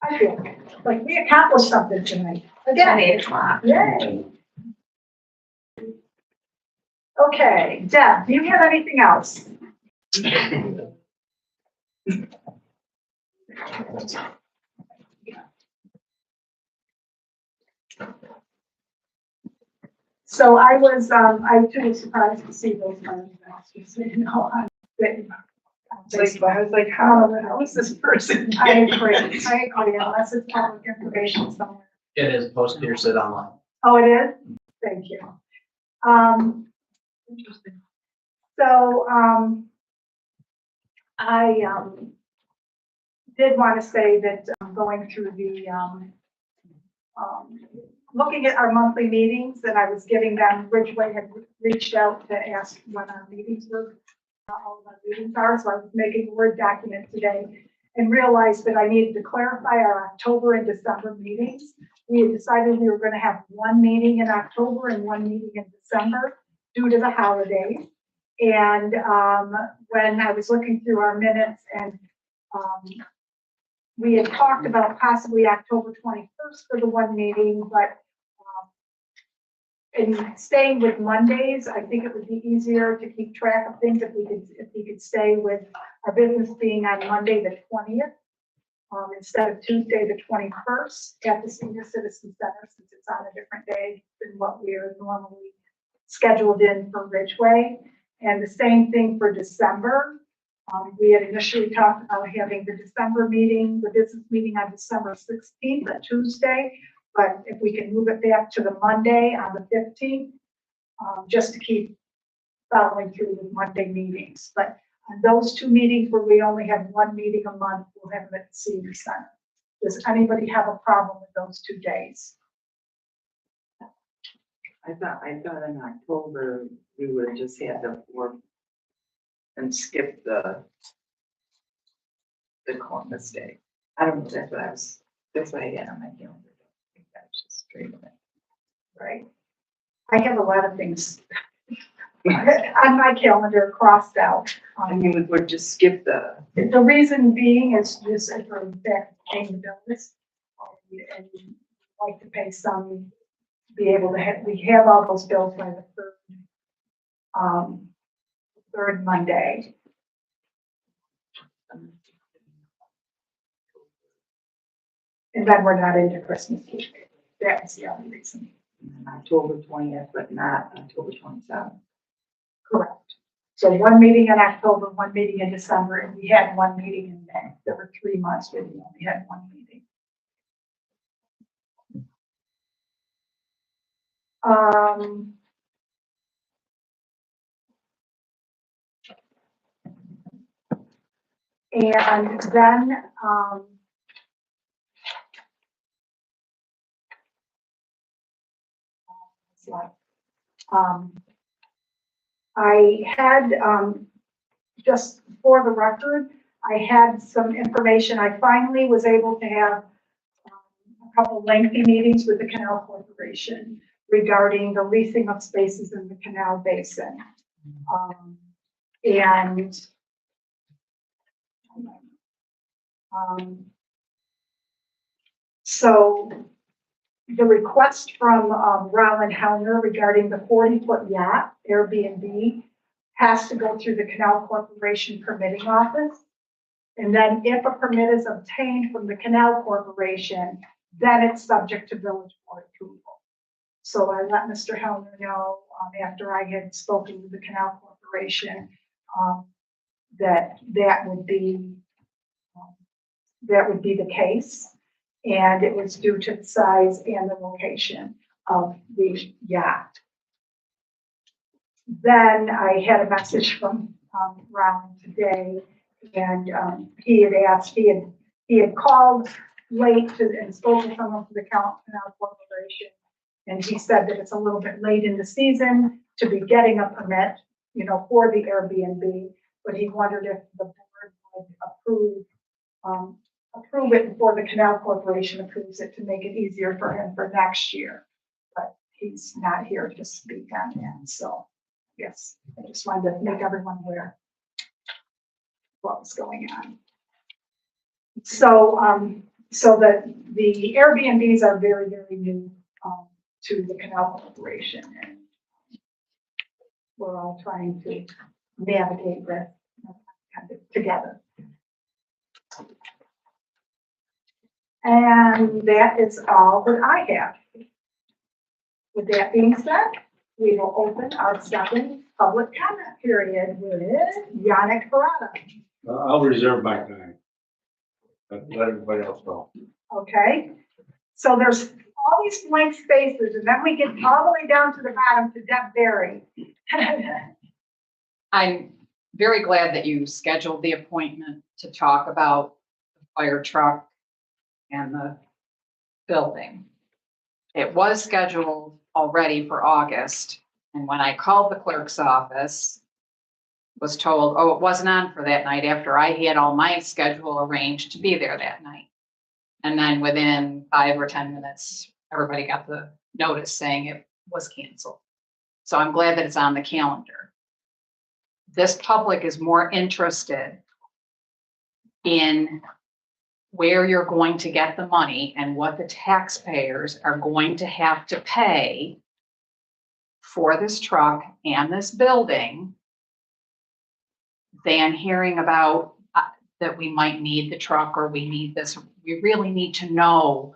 I feel like we accomplished something tonight. At Again, 8 o'clock. yay. Okay, Deb, do you have anything else? So I too was surprised to see those plans, just so you know, on Facebook. I was like, how is this person? I agree, unless it's public information somewhere. It is posted here, sit online. Oh, it is? Thank you. Interesting. So, I, did want to say that I'm going through the, looking at our monthly meetings, and I was giving them, Ridgeway had reached out to ask when our meetings were, all of our meetings are, so I was making a Word document today and realized that I needed to clarify our October and December meetings. We had decided we were going to have one meeting in October and one meeting in December due to the holidays. And when I was looking through our minutes and we had talked about possibly October 21st for the one meeting, but in staying with Mondays, I think it would be easier to keep track of things if we could stay with our business being on Monday, the 20th, instead of Tuesday, the 21st at the Senior Citizen Center, since it's on a different day than what we are normally scheduled in for Ridgeway. And the same thing for December. We had initially talked about having the December meeting, the business meeting on December 16th, a Tuesday. But if we can move it back to the Monday on the 15th, just to keep following through with Monday meetings. But on those two meetings where we only have one meeting a month, we'll have them at the Senior Center. Does anybody have a problem with those 2 days? I thought in October, we would just have the work and skip the Columbus Day. I don't know, that's what I had on my calendar. I think that was just straight of it. Right. I have a lot of things on my calendar crossed out. I mean, we would just skip the, The reason being is just for the fact of paying the bills. And we'd like to pay some, be able to have, we have all those bills by the third Monday. And then we're not into Christmas week. That's the only reason. October 20th, but not October 27th. Correct. So one meeting in October, one meeting in December, and we had one meeting in May. There were 3 months where we only had one meeting. And then, I had, just for the record, I had some information. I finally was able to have a couple lengthy meetings with the Canal Corporation regarding the leasing of spaces in the canal basin. And so the request from Roland Helner regarding the 40-foot yacht Airbnb has to go through the Canal Corporation permitting office. And then if a permit is obtained from the Canal Corporation, then it's subject to village board approval. So I let Mr. Helner know after I had spoken with the Canal Corporation that would be the case. And it was due to the size and the location of the yacht. Then I had a message from Ron today, and he had asked, he had called late and spoken to someone from the Canal Corporation, and he said that it's a little bit late in the season to be getting a permit, for the Airbnb, but he wondered if the board would approve it before the Canal Corporation approves it to make it easier for him for next year. But he's not here to speak on that, so yes, I just wanted to make everyone aware what was going on. So, so the Airbnbs are very, very new to the Canal Corporation, and we're all trying to navigate this together. And that is all that I have. With that being said, we will open our second public comment period with Yannick Parada. I'll reserve my time. Let everybody else go. Okay, so there's all these blank spaces, and then we get all the way down to the bottom to Deb Berry. I'm very glad that you scheduled the appointment to talk about the fire truck and the building. It was scheduled already for August, and when I called the clerk's office, was told, oh, it wasn't on for that night after I had all my schedule arranged to be there that night. And then within 5 or 10 minutes, everybody got the notice saying it was canceled. So I'm glad that it's on the calendar. This public is more interested in where you're going to get the money and what the taxpayers are going to have to pay for this truck and this building than hearing about that we might need the truck or we need this. We really need to know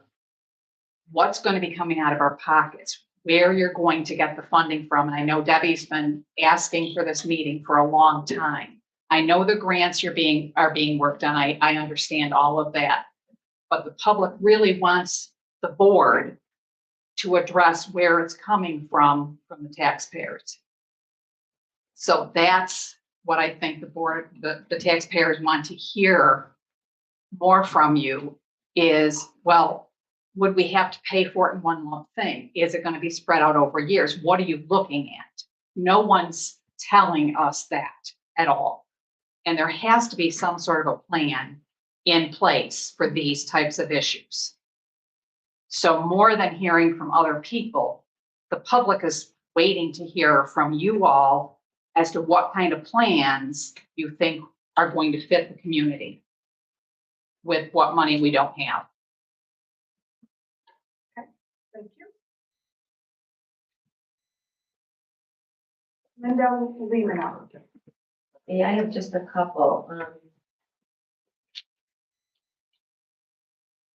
what's going to be coming out of our pockets, where you're going to get the funding from. And I know Debbie's been asking for this meeting for a long time. I know the grants are being worked on. I understand all of that, but the public really wants the board to address where it's coming from the taxpayers. So that's what I think the board, the taxpayers want to hear more from you is, well, would we have to pay for it in one lump thing? Is it going to be spread out over years? What are you looking at? No one's telling us that at all. And there has to be some sort of a plan in place for these types of issues. So more than hearing from other people, the public is waiting to hear from you all as to what kind of plans you think are going to fit the community with what money we don't have. Thank you. Linda Lehman. Yeah, I have just a couple.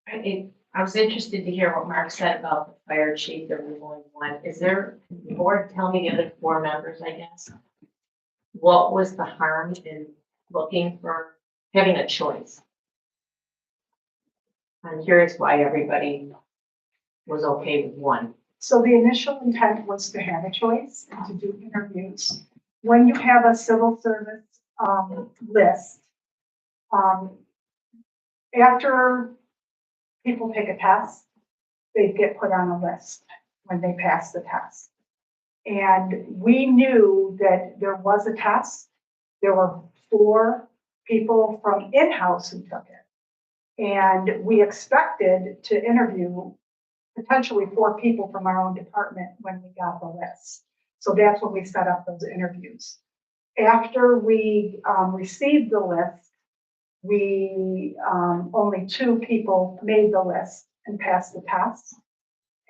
I was interested to hear what Mark said about the fire chief, there was only one. Is there, the board tell me the other 4 members, I guess? what was the harm in looking for, having a choice? I'm curious why everybody was okay with one. So the initial intent was to have a choice and to do interviews. When you have a civil service list, after people take a test, they get put on a list when they pass the test. And we knew that there was a test. There were 4 people from in-house who took it. And we expected to interview potentially 4 people from our own department when we got the list. So that's when we set up those interviews. After we received the list, we only 2 people made the list and passed the test.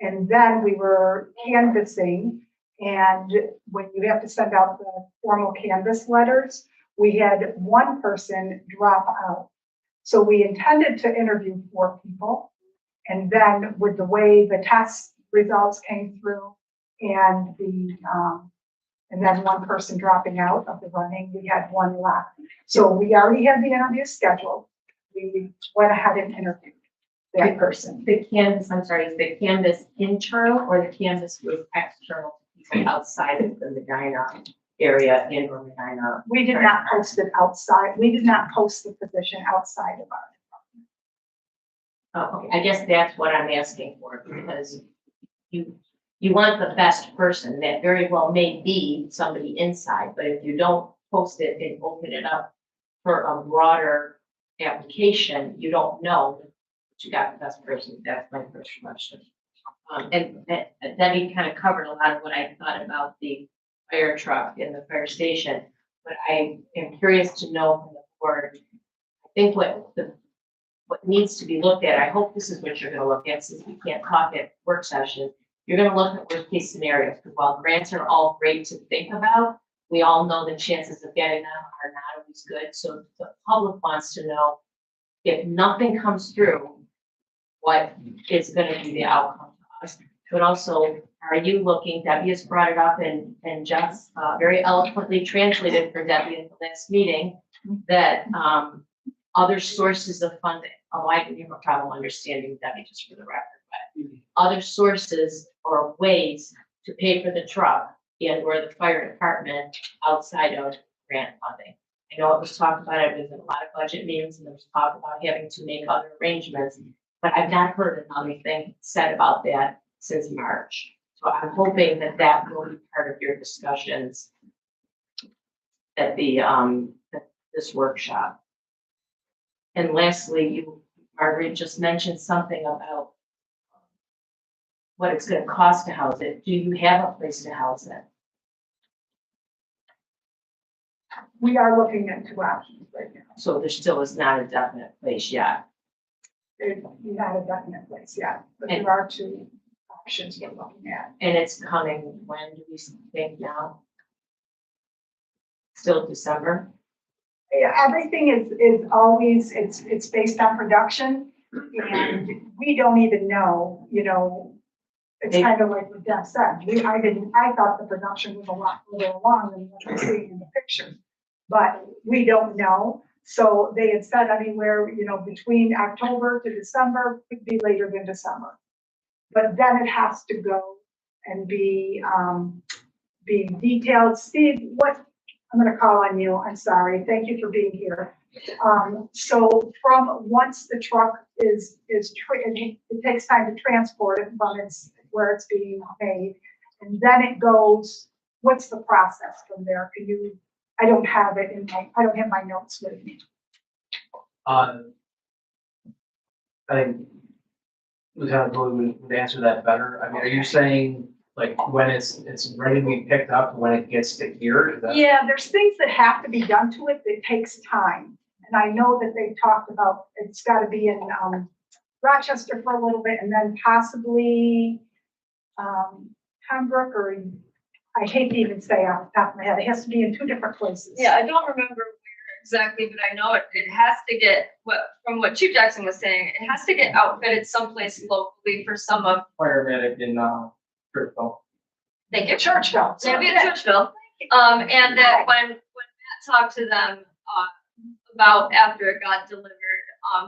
And then we were canvassing, and when you have to send out the formal canvas letters, we had 1 person drop out. So we intended to interview 4 people. And then with the way the test results came through and and then 1 person dropping out of the running, we had 1 left. So we already had the interview scheduled. We went ahead and interviewed that person. The canvas, I'm sorry, is the canvas internal or the canvas was external to people outside of the Medina area in or Medina? We did not post it outside. We did not post the position outside of our. Oh, okay, I guess that's what I'm asking for, because you want the best person. That very well may be somebody inside, but if you don't post it and open it up for a broader application, you don't know that you got the best person. That's my first question. And Debbie kind of covered a lot of what I thought about the fire truck in the fire station, but I am curious to know from the board, I think what needs to be looked at, I hope this is what you're gonna look at, since we can't talk at work session. You're gonna look at worst case scenarios, because while grants are all great to think about, we all know the chances of getting them are not always good. So the public wants to know, if nothing comes through, what is gonna be the outcome to us? But also, are you looking, Debbie has brought it up and just very eloquently translated for Debbie at the last meeting, that other sources of funding, although I didn't have a problem understanding Debbie, just for the record, but other sources or ways to pay for the truck and or the fire department outside of grant funding. I know it was talked about, it was in a lot of budget meetings, and there was talk about having to make other arrangements, but I've not heard another thing said about that since March. So I'm hoping that that will be part of your discussions at the at this workshop. And lastly, Margaret just mentioned something about what it's gonna cost to house it. Do you have a place to house it? We are looking into options right now. So there still is not a definite place yet. There's not a definite place yet, but And- there are 2 options we're looking at. And it's coming, when do we think now? Still December? Yeah, everything is always, it's based on production, and we don't even know, it's kind of like what Deb said, I thought the production was a lot further along than what I'm seeing in the picture. But we don't know, so they had said anywhere, between October to December, could be later than December. But then it has to go and be detailed. Steve, I'm gonna call on you, I'm sorry, thank you for being here. So from once the truck it takes time to transport it from where it's being made, and then it goes, what's the process from there? I don't have my notes with me. I think Lieutenant Bowie would answer that better. I mean, are you saying like when it's ready to be picked up, when it gets to here? Is that- Yeah, there's things that have to be done to it that takes time. And I know that they talked about, it's gotta be in, Rochester for a little bit, and then possibly, Pembroke, or I hate to even say off the top of my head, it has to be in 2 different places. Yeah, I don't remember where exactly, but I know it has to get, from what Chief Jackson was saying, it has to get outfitted someplace locally for some of, Fire medic in, Crystal. they get Churchville. Maybe in Churchville. And that when talked to them, about after it got delivered,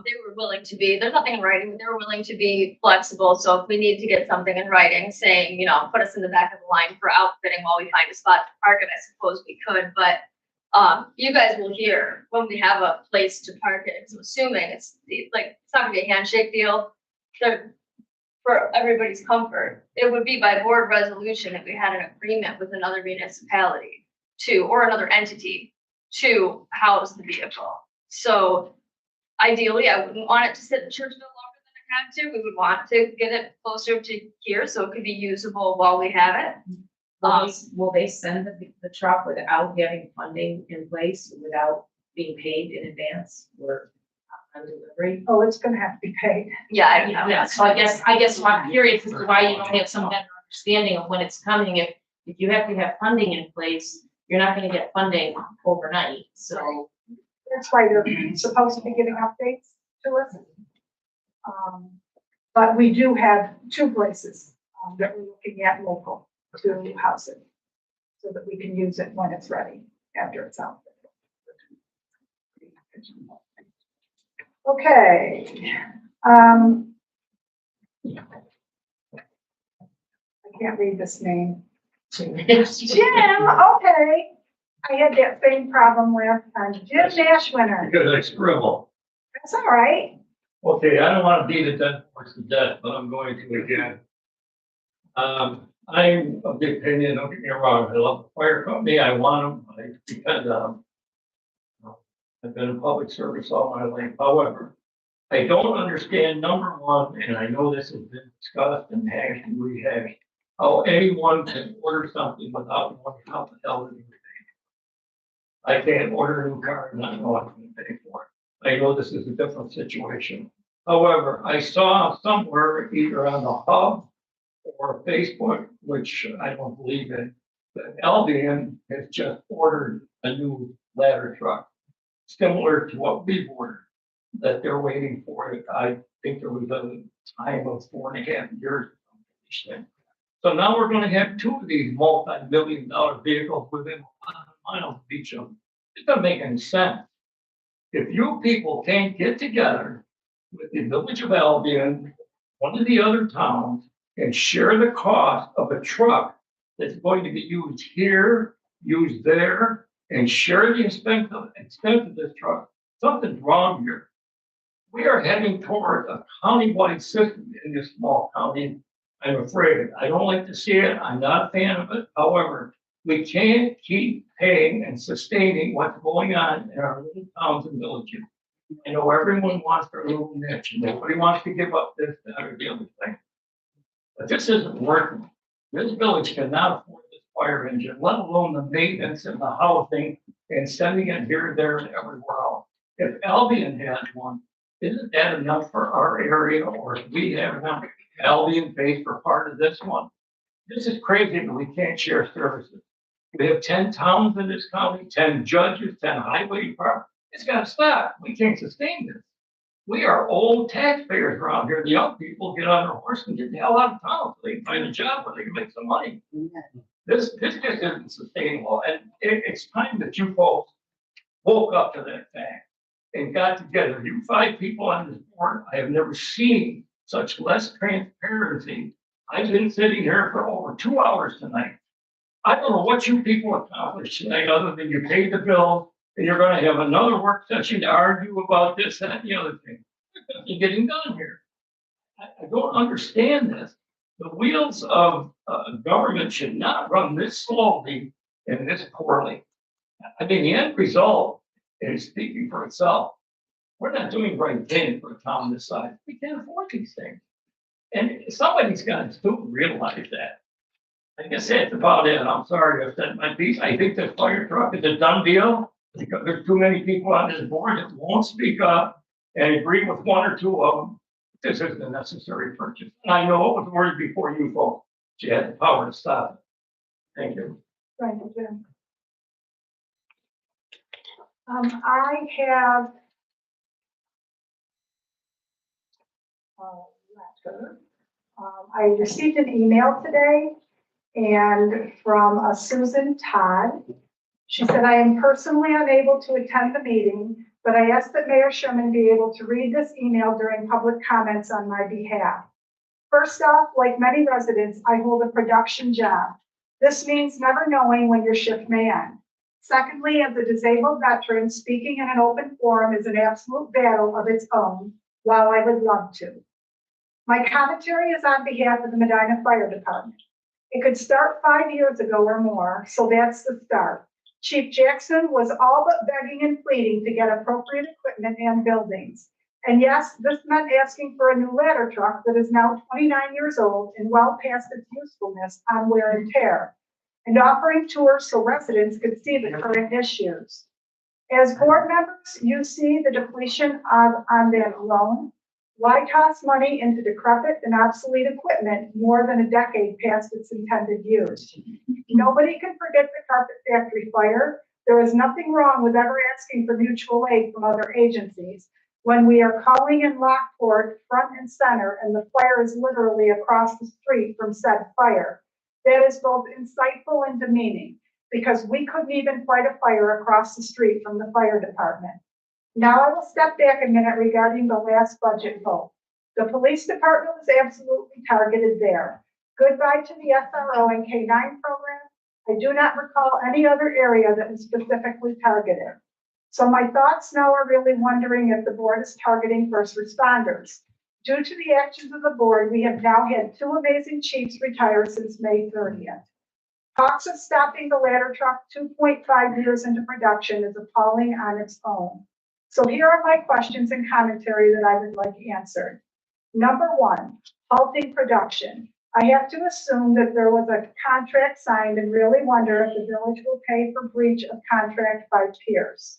they were willing to be, there's nothing in writing, but they were willing to be flexible. So if we need to get something in writing saying, you know, put us in the back of the line for outfitting while we find a spot to park it, I suppose we could, but you guys will hear when we have a place to park it. 'Cause I'm assuming it's like, it's not gonna be a handshake deal. For everybody's comfort, it would be by board resolution if we had an agreement with another municipality or another entity to house the vehicle. So ideally, I wouldn't want it to sit in Churchville longer than it had to. We would want to get it closer to here so it could be usable while we have it. Will they send the truck without having funding in place, without being paid in advance or on delivery? Oh, it's gonna have to be paid. Yeah, I don't know. Yeah, so I guess I'm curious as to why you don't have some better understanding of when it's coming. If you have to have funding in place, you're not gonna get funding overnight, so. That's why they're supposed to be giving updates to us. But we do have two places, that we're looking at local to house it. So that we can use it when it's ready, after it's out. Okay. I can't read this name. Jim, okay. I had that same problem last time. Jim Nashwinner. Because I scribble. That's all right. Okay, I don't want to beat a dead horse to death, but I'm going to again. I'm of the opinion, don't get me wrong, I love the fire company, I want them, I depend on them. I've been in public service all my life, however, I don't understand, number one, and I know this has been discussed and hashed and rehashed, how anyone can order something without knowing how the hell to do it. I can't order a new car and not know I'm going to pay for it. I know this is a different situation. However, I saw somewhere either on the hub or Facebook, which I don't believe in, that Albion has just ordered a new ladder truck, similar to what we've ordered, that they're waiting for it. I think there was a time of 4.5 years. So now we're gonna have two of these multi-million-dollar vehicles within 100 miles of each other. It doesn't make any sense. If you people can't get together with the village of Albion, one of the other towns, and share the cost of a truck that's going to be used here, used there, and share the expense of this truck, something's wrong here. We are heading toward a countywide system in this small county. I'm afraid. I don't like to see it. I'm not a fan of it. However, we can't keep paying and sustaining what's going on in our little towns and villages. I know everyone wants their little niche, and nobody wants to give up this, that, or the other thing. But this isn't working. This village cannot afford this fire engine, let alone the maintenance and the housing and sending it here, there, and everywhere else. If Albion has one, isn't that enough for our area, or if we have enough? Albion pays for part of this one. This is crazy that we can't share services. We have 10 towns in this county, 10 judges, 10 highway departments. It's got to stop. We can't sustain this. We are old taxpayers around here. The young people get on their horse and get the hell out of town so they can find a job where they can make some money. This just isn't sustainable. And it's time that you folks woke up to that fact and got together. You 5 people on this board, I have never seen such less transparency. I've been sitting here for over 2 hours tonight. I don't know what you people accomplished tonight, other than you paid the bill and you're gonna have another work session to argue about this, that, and the other thing. There's nothing getting done here. I don't understand this. The wheels of government should not run this slowly and this poorly. I mean, the end result is speaking for itself. We're not doing the right thing for a town this size. We can't afford these things. And somebody's got to realize that. I guess that's about it. I'm sorry I've said my piece. I think the fire truck is a done deal because there's too many people on this board that won't speak up and agree with 1 or 2 of them. This is a necessary purchase. And I know it was worried before you folks. She had the power to stop it. Thank you. Thank you, Jim. I have a letter. I received an email today and from a Susan Todd, She said, I am personally unable to attend the meeting, but I ask that Mayor Sherman be able to read this email during public comments on my behalf. First off, like many residents, I hold a production job. This means never knowing when your shift may end. Secondly, as a disabled veteran, speaking in an open forum is an absolute battle of its own, while I would love to. My commentary is on behalf of the Medina Fire Department. It could start 5 years ago or more, so that's the start. Chief Jackson was all but begging and pleading to get appropriate equipment and buildings. And yes, this meant asking for a new ladder truck that is now 29 years old and well past its usefulness on wear and tear, and offering tours so residents could see the current issues. As board members, you see the depletion on that alone. Why toss money into decrepit and obsolete equipment more than a decade past its intended use? Nobody can forget the carpet factory fire. There is nothing wrong with ever asking for mutual aid from other agencies when we are calling in Lockport front and center and the fire is literally across the street from said fire. That is both insightful and demeaning because we couldn't even fight a fire across the street from the fire department. Now I will step back a minute regarding the last budget vote. The police department was absolutely targeted there. Goodbye to the SRO and K-9 program. I do not recall any other area that was specifically targeted. So my thoughts now are really wondering if the board is targeting first responders. Due to the actions of the board, we have now had 2 amazing chiefs retire since May 30th. Talks of stopping the ladder truck 2.5 years into production is appalling on its own. So here are my questions and commentary that I would like answered. Number 1, halting production. I have to assume that there was a contract signed and really wonder if the village will pay for breach of contract by Pierce.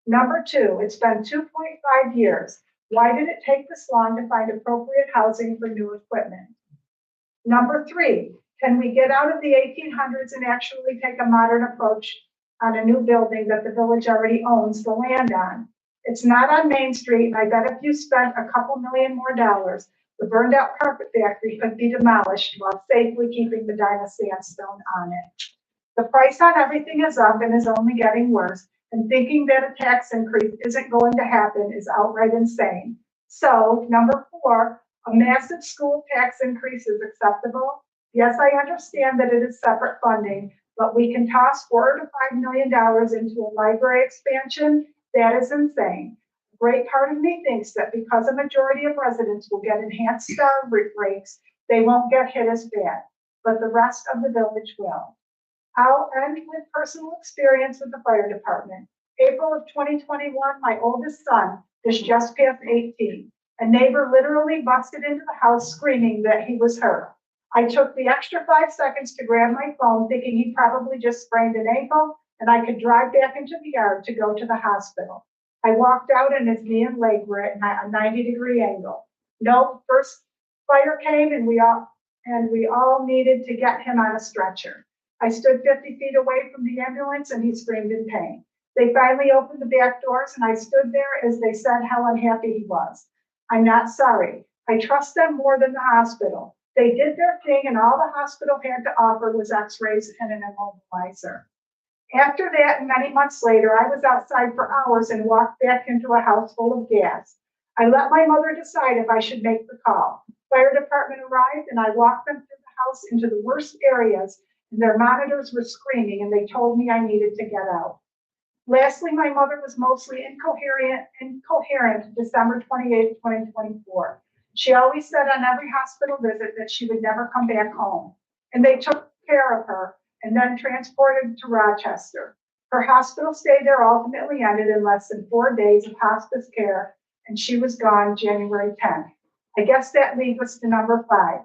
Number 2, it's been 2.5 years. Why did it take this long to find appropriate housing for new equipment? Number 3, can we get out of the 1800s and actually take a modern approach on a new building that the village already owns the land on? It's not on Main Street, and I bet if you spent a couple million more dollars, the burned out carpet factory could be demolished while safely keeping Medina sandstone on it. The price on everything is up and is only getting worse, and thinking that a tax increase isn't going to happen is outright insane. So, number 4, a massive school tax increase is acceptable. Yes, I understand that it is separate funding, but we can toss $4 to $5 million into a library expansion. That is insane. A great part of me thinks that because a majority of residents will get enhanced star rates, they won't get hit as bad, but the rest of the village will. I'll end with personal experience with the fire department. April of 2021, my oldest son is just past 18. A neighbor literally busted into the house screaming that he was hurt. I took the extra 5 seconds to grab my phone, thinking he probably just sprained an ankle, and I could drive back into the yard to go to the hospital. I walked out and his knee and leg were at a 90-degree angle. No, first fire came and we all needed to get him on a stretcher. I stood 50 feet away from the ambulance and he screamed in pain. They finally opened the back doors and I stood there as they said how unhappy he was. I'm not sorry. I trust them more than the hospital. They did their thing and all the hospital had to offer was x-rays and an immobilizer. After that, and many months later, I was outside for hours and walked back into a house full of gas. I let my mother decide if I should make the call. Fire department arrived and I walked them through the house into the worst areas and their monitors were screaming and they told me I needed to get out. Lastly, my mother was mostly incoherent December 28, 2024. She always said on every hospital visit that she would never come back home. And they took care of her and then transported to Rochester. Her hospital stay there ultimately ended in less than 4 days of hospice care, and she was gone January 10th. I guess that leads us to number 5.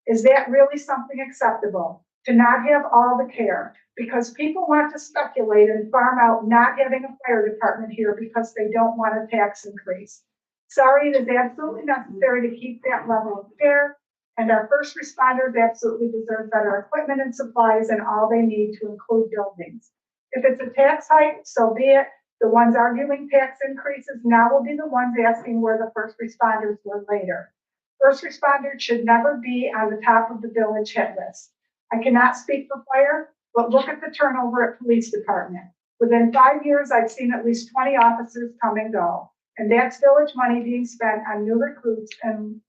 Is that really something acceptable? To not have all the care? Because people want to speculate and farm out not having a fire department here because they don't want a tax increase. Sorry, it is absolutely necessary to keep that level of care. And our first responders absolutely deserve better equipment and supplies and all they need to include buildings. If it's a tax hike, so be it. The ones arguing tax increases now will be the ones asking where the first responders were later. First responders should never be on the top of the village hit list. I cannot speak for fire, But look at the turnover at police department. Within 5 years, I've seen at least 20 officers come and go. And that's village money being spent on new recruits and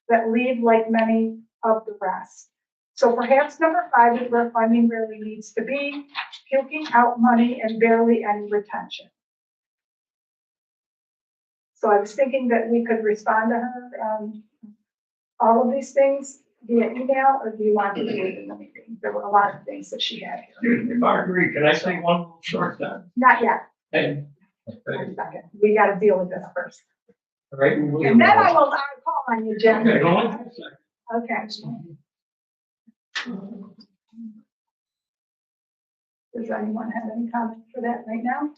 that leave like many of the rest. So perhaps number 5 is where funding really needs to be, puking out money and barely any retention. So I was thinking that we could respond to her, all of these things via email, or do you want to do it in the meeting? There were a lot of things that she had here. Marguerite, can I say one more short thing? Not yet. And, One second. We got to deal with this first. all right. And then I'll call on you, Jen. Okay, hold on a second. Okay. Does anyone have any comments for that right now?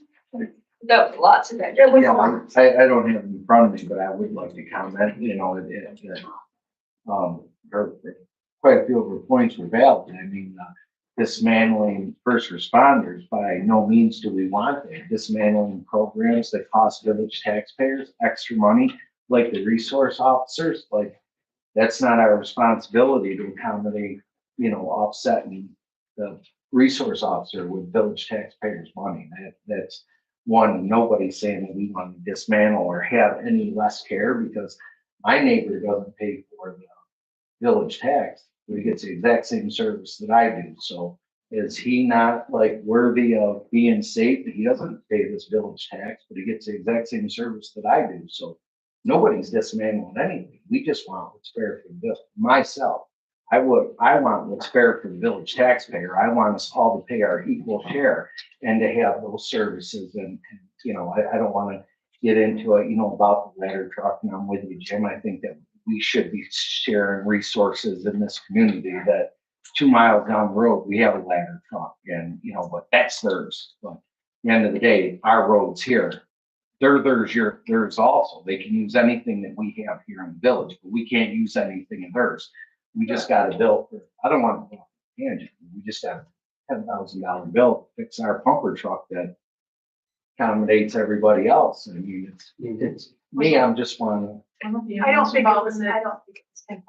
That was lots of that. There was a Yeah, lot. I don't have it in front of me, but I would like to comment, her, quite a few of her points were valid. I mean, dismantling first responders, by no means do we want that. Dismantling programs that cost village taxpayers extra money, like the resource officers, like, that's not our responsibility to accommodate, offsetting the resource officer with village taxpayers' money. That's one, nobody's saying that we want to dismantle or have any less care, because my neighbor doesn't pay for the village tax, but he gets the exact same service that I do. So is he not like worthy of being safe? He doesn't pay this village tax, but he gets the exact same service that I do. So nobody's dismantling anything. We just want what's fair for this. Myself, I want what's fair for the village taxpayer. I want us all to pay our equal share and to have those services. And I don't want to get into it, about the ladder truck. And I'm with you, Jim. I think that we should be sharing resources in this community. That 2 miles down the road, we have a ladder truck, and but that's theirs. But at the end of the day, our roads here, theirs also. They can use anything that we have here in the village, but we can't use anything of theirs. We just got a bill for, I don't want to, we just have a $10,000 bill to fix our pumper truck that accommodates everybody else. I mean, it's me, I'm just one. I don't think it was 10,000.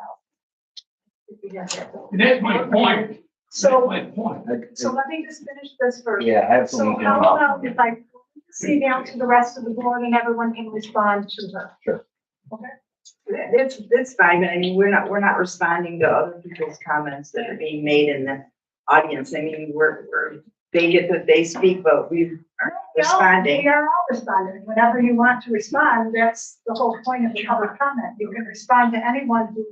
And that's my point. So, That's my point. so let me just finish this first. Yeah, I have So something. how about if I see down to the rest of the board and everyone can respond to her? Sure. Okay. It's fine, but I mean, we're not responding to other people's comments that are being made in the audience. I mean, they speak, but we aren't responding. We are all responding. Whenever you want to respond, that's the whole point of the public comment. You can respond to anyone who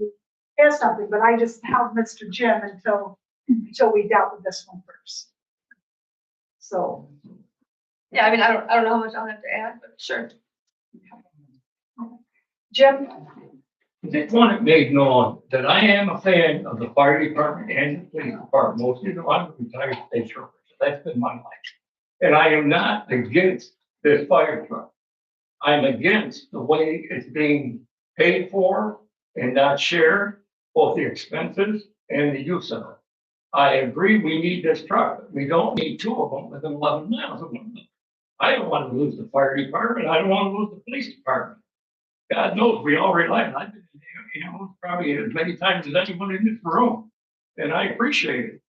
has something, but I just held Mr. Jim until we dealt with this one first. So. Yeah, I mean, I don't know how much I'll have to add, but sure. Jim? I just want it made known that I am a fan of the fire department and the police department. Most of you know I'm a retired state trooper, so that's been my life. And I am not against this fire truck. I'm against the way it's being paid for and not shared, both the expenses and the use of it. I agree we need this truck, but we don't need 2 of them within 11 miles of one another. I don't want to lose the fire department. I don't want to lose the police department. God knows we all rely on it, probably as many times as anyone in this room, and I appreciate it.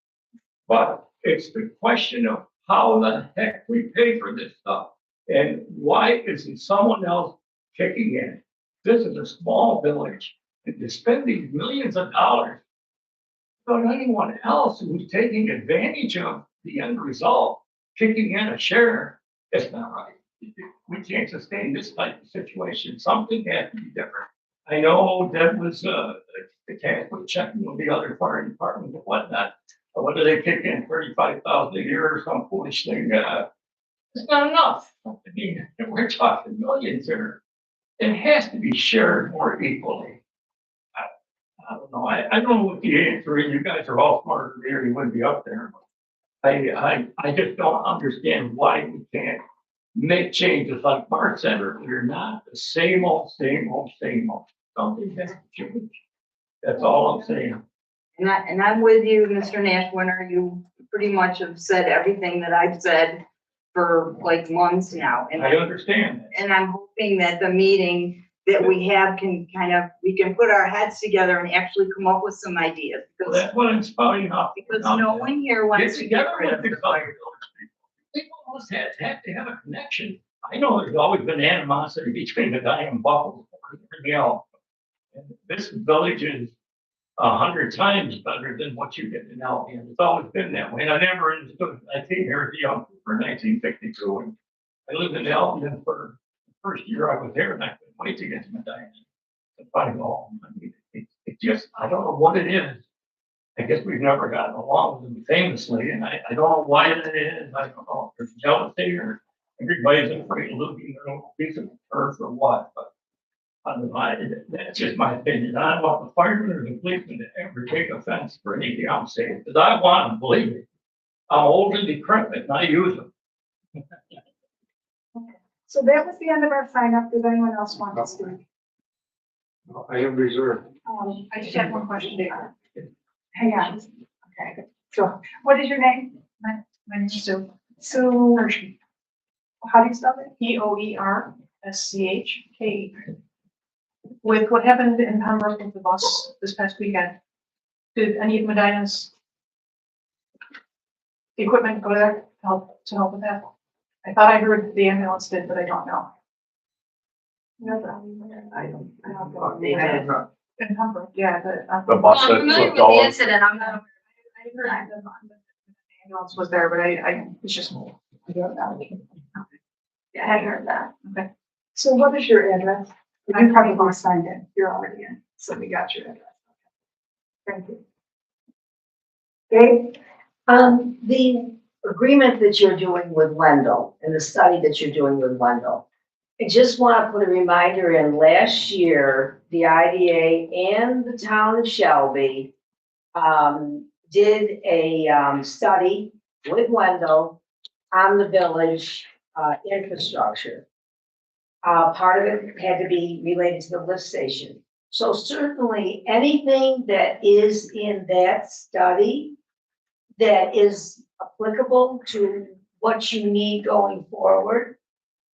But it's the question of how the heck we pay for this stuff, and why isn't someone else kicking in? This is a small village, and to spend these millions of dollars on anyone else who's taking advantage of the end result, kicking in a share, it's not right. We can't sustain this type of situation. Something has to be different. I know that was the Catholic checking with the other fire departments and whatnot. Whether they kick in 35,000 a year or some foolish thing, it's not enough. I mean, we're talking millions here. It has to be shared more equally. I don't know. I don't know what the answer is. You guys are all smarter than me, or you wouldn't be up there. I just don't understand why we can't make changes like Mark said earlier, not the same old. Something has to change. That's all I'm saying. And I'm with you, Mr. Nashwinter. You pretty much have said everything that I've said for like months now. And I understand that. And I'm hoping that the meeting that we have can we can put our heads together and actually come up with some ideas. Well, that's what I'm spouting out. Because no one here wants Get to get together rid with of the the fire fire. village people. People must have to have a connection. I know there's always been animosity between the Medina and Buffalo, and everything else. And this village is 100 times better than what you get in Albany, and it's always been that way. And I never understood. I came here as a young for 1952, and I lived in Albany for the first year I was there, and I couldn't wait to get to Medina to find all. I mean, it just, I don't know what it is. I guess we've never gotten along with them famously, and I don't know why that is. I don't know if there's jealousy or everybody's afraid of losing their own piece of turf or what, but I don't know, that's just my opinion. I don't want the firemen or the policemen to ever take offense for anything I'm saying, because I want them, believe me. I'm old and decrepit, and I use them. So that was the end of our sign up. Does anyone else want to speak? I am reserved. I just have one question. Hang on. Okay. So what is your name? My name is Sue. Sue. How do you spell it? Poerschke. With what happened in Pembroke with the bus this past weekend, did any of Medina's equipment go there to help with that? I thought I heard the ambulance did, but I don't know. I don't know. They had In Pembroke, yeah, Well, I'm familiar with the incident, I'm not. I heard the ambulance was there, but I it's just. Yeah, I had heard that. Okay. So what is your address? You probably signed in. You're already in. So we got your address. Thank you. Dave? The agreement that you're doing with Wendell and the study that you're doing with Wendell, I just want to put a reminder in. Last year, the IDA and the town of Shelby did a study with Wendell on the village infrastructure. Part of it had to be related to the lift station. So certainly anything that is in that study that is applicable to what you need going forward,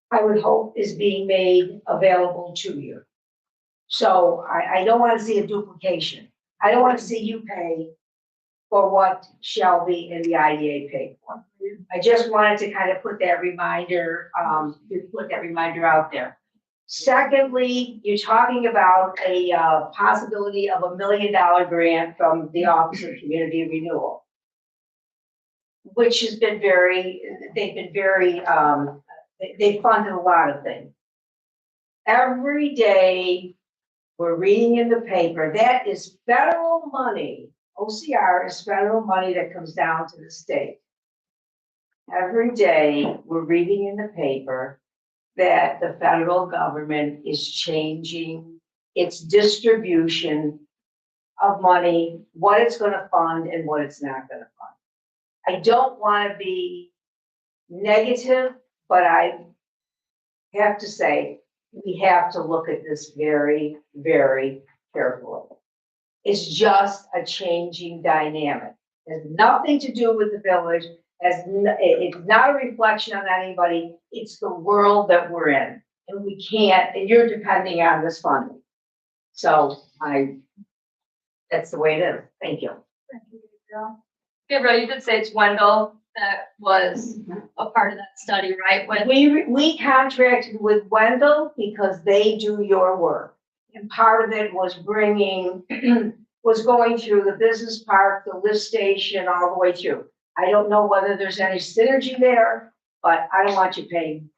I would hope is being made available to you. So I don't want to see a duplication. I don't want to see you pay for what Shelby and the IDA paid for. I just wanted to kind of put that reminder out there. Secondly, you're talking about a possibility of $1 million grant from the Office of Community Renewal, which has been they funded a lot of things. Every day we're reading in the paper, that is federal money. OCR is federal money that comes down to the state. Every day we're reading in the paper that the federal government is changing its distribution of money, what it's going to fund and what it's not going to fund. I don't want to be negative, but I have to say we have to look at this very, very carefully. It's just a changing dynamic. It has nothing to do with the village. It's not a reflection on anybody. It's the world that we're in. And we can't, and you're depending on this funding. So that's the way it is. Thank you. Thank you, Gabrielle. Gabriel, you did say it's Wendell that was a part of that study, right? When We contracted with Wendell because they do your work. And part of it was was going through the business park, the lift station, all the way through. I don't know whether there's any synergy there, but I don't want you paying.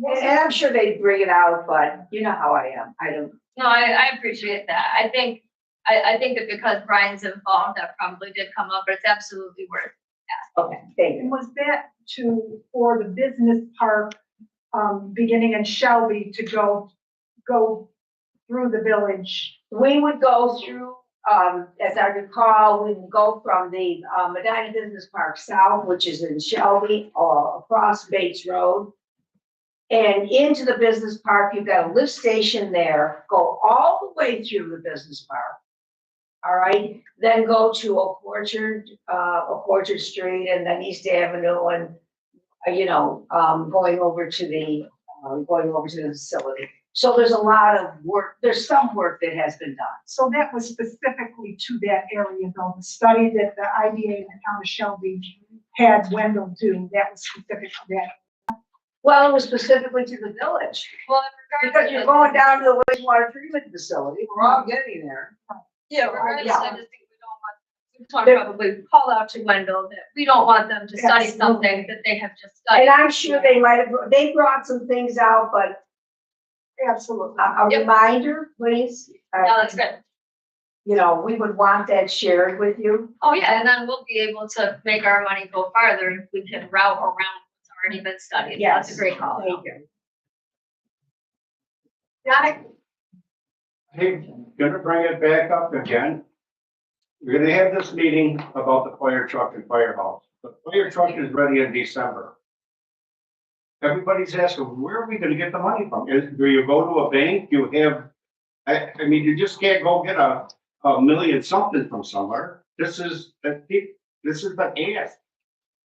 And I'm sure they'd bring it out, but you know how I am. No, I appreciate that. I think that because Brian's involved, that probably did come up, but it's absolutely worth it. Okay, thank you. And was that for the business park, beginning in Shelby to go through the village? We would go through, as I recall, we would go from the Medina Business Park South, which is in Shelby, or across Bates Road, and into the business park. You've got a lift station there, go all the way through the business park. All right, then go to Oak Orchard Street, and then East Avenue, and going over to the facility. So there's a lot of work, there's some work that has been done. So that was specifically to that area though, the study that the IDA in the town of Shelby had Wendell do, that was specific to that. Well, it was specifically to the village, Well, because you're going down to the wastewater treatment facility, we're all getting there. Yeah, regardless, Yeah. I just think we don't want, we talked probably call out to Wendell that we don't want them to study Absolutely. something that they have just studied. And I'm sure they might have, they brought some things out, but Absolutely. a Yep. reminder, please. No, that's good. You know, we would want that shared with you. Oh, yeah, and then we'll be able to make our money go farther if we can route around what's already been studied. That's a great call. Thank you. Got it? Hey, gonna bring it back up again. We're gonna have this meeting about the fire truck and firehouse. The fire truck is ready in December. Everybody's asking, where are we gonna get the money from? Do you go to a bank? You have, I mean, you just can't go get a million something from somewhere. This is the ask.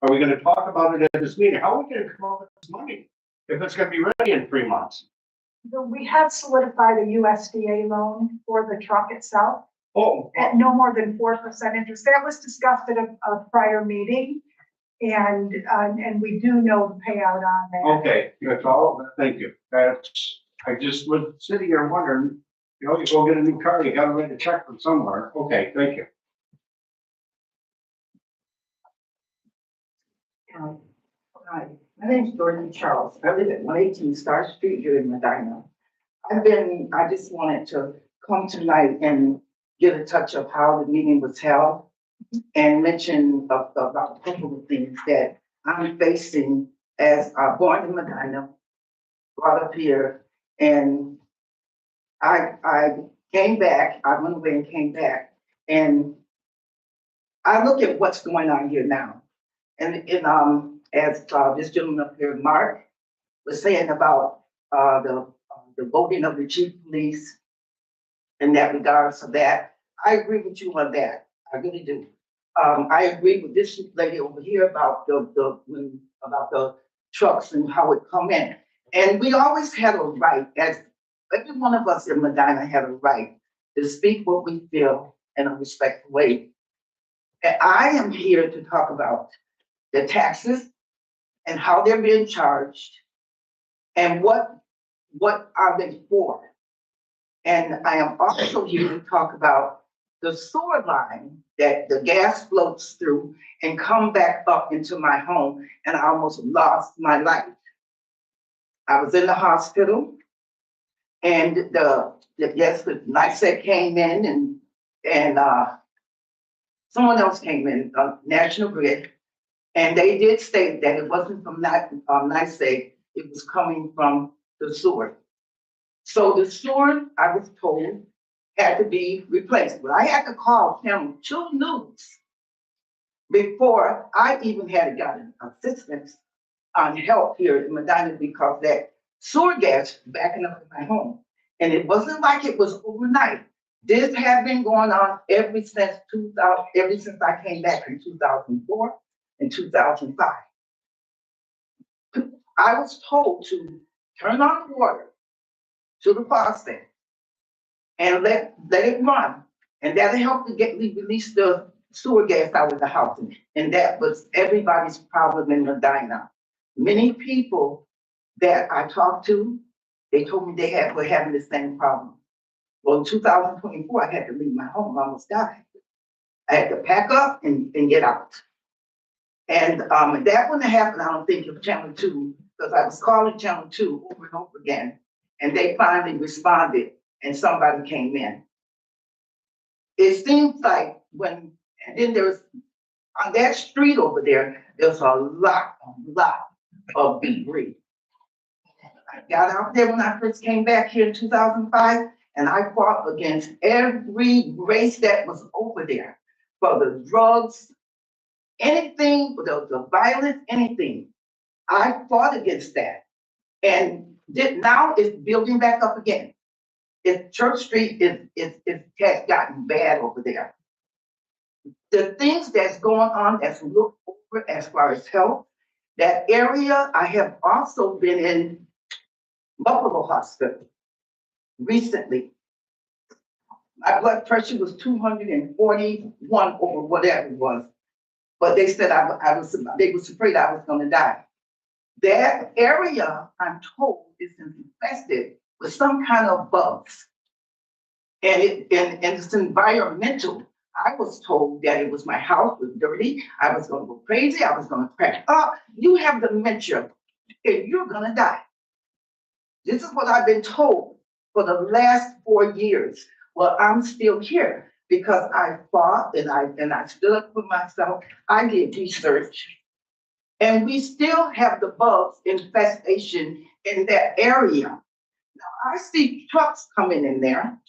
Are we gonna talk about it at this meeting? How are we gonna come up with this money if it's gonna be ready in 3 months? We have solidified a USDA loan for the truck itself Oh, at no more than 4% interest. That was discussed at a prior meeting. And we do know the payout on that. okay, that's all. Thank you. That's, I just was sitting here wondering, you know, you go get a new car, you gotta write a check from somewhere. Okay, thank you. Hi, my name's Dorothy Charles. I live at 118 Star Street here in Medina. I just wanted to come tonight and get a touch of how the meeting was held and mention about a couple of things that I'm facing as born in Medina, brought up here, and I came back, I went away and came back, and I look at what's going on here now. And as this gentleman up here, Mark, was saying about the voting of the chief of police in that regards to that, I agree with you on that. I really do. I agree with this lady over here about the trucks and how it come in. And we always had a right, as every one of us in Medina had a right to speak what we feel in a respectful way. And I am here to talk about the taxes and how they're being charged and what are they for. And I am also here to talk about the sewer line that the gas floats through and come back up into my home, and I almost lost my life. I was in the hospital, and the NYSEG came in, and someone else came in, National Grid, and they did state that it wasn't from NYSEG, it was coming from the sewer. So the sewer, I was told, had to be replaced. But I had to call Channel 2 News before I even had gotten assistance on help here in Medina because that sewer gas backing up in my home. And it wasn't like it was overnight. This had been going on ever since I came back in 2004 and 2005. I was told to turn on the water to the faucet and let it run. And that'll help to release the sewer gas out of the house. And that was everybody's problem in Medina. Many people that I talked to, they told me were having the same problem. Well, in 2024, I had to leave my home, I almost died. I had to pack up and get out. And that wouldn't have happened, I don't think, if Channel 2, because I was calling Channel 2 over and over again, and they finally responded and somebody came in. It seems like and then there's, on that street over there's a lot of debris. I got out there when I first came back here in 2005, and I fought against every race that was over there, for the drugs, anything, the violence, anything. I fought against that. And now it's building back up again. Church Street has gotten bad over there. The things that's going on that's looked over as far as health, that area, I have also been in Buffalo Hospital. recently. My blood pressure was 241 over whatever it was. But they said they was afraid I was gonna die. That area, I'm told, is infested with some kind of bugs. And it's environmental. I was told that it was my house was dirty. I was gonna go crazy. I was gonna crack up. You have dementia and you're gonna die. This is what I've been told for the last 4 years. Well, I'm still here because I fought and I stood up for myself. I did research. And we still have the bugs infestation in that area. Now I see trucks coming in there.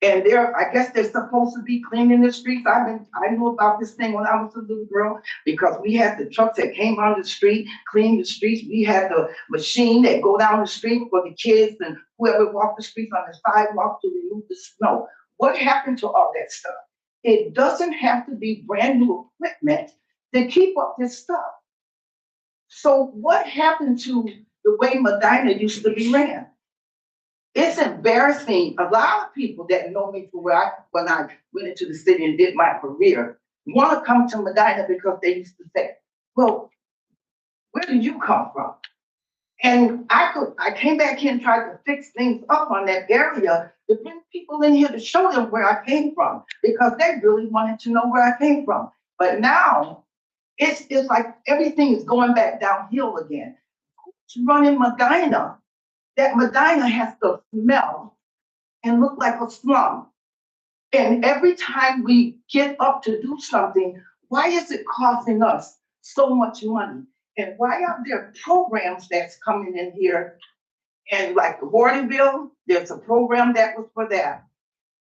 And I guess they're supposed to be cleaning the streets. I knew about this thing when I was a little girl because we had the trucks that came on the street, clean the streets. We had the machine that go down the street for the kids and whoever walked the streets on the sidewalk to remove the snow. What happened to all that stuff? It doesn't have to be brand new equipment to keep up this stuff. So what happened to the way Medina used to be ran? It's embarrassing. A lot of people that know me from when I went into the city and did my career want to come to Medina because they used to say, well, where do you come from? And I came back here and tried to fix things up on that area to bring people in here to show them where I came from because they really wanted to know where I came from. But now it's like everything is going back downhill again. Who's running Medina? That Medina has to smell and look like a slum. And every time we get up to do something, why is it costing us so much money? And why are there programs that's coming in here? And like the water bill, there's a program that was for that.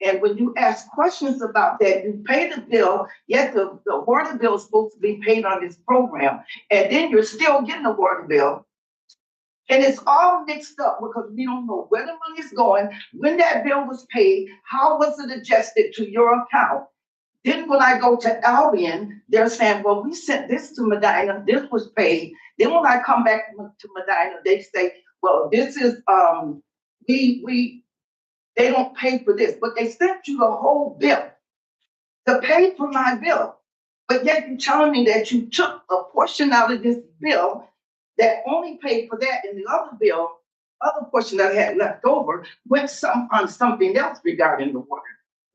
And when you ask questions about that, you pay the bill, yet the water bill is supposed to be paid on this program. And then you're still getting the water bill. And it's all mixed up because we don't know where the money is going, when that bill was paid, how was it adjusted to your account. Then when I go to Albion, they're saying, well, we sent this to Medina, this was paid. Then when I come back to Medina, they say, well, this is, they don't pay for this, but they sent you the whole bill to pay for my bill. But yet you're telling me that you took a portion out of this bill that only paid for that, and the other bill, other portion that I had left over, went on something else regarding the water.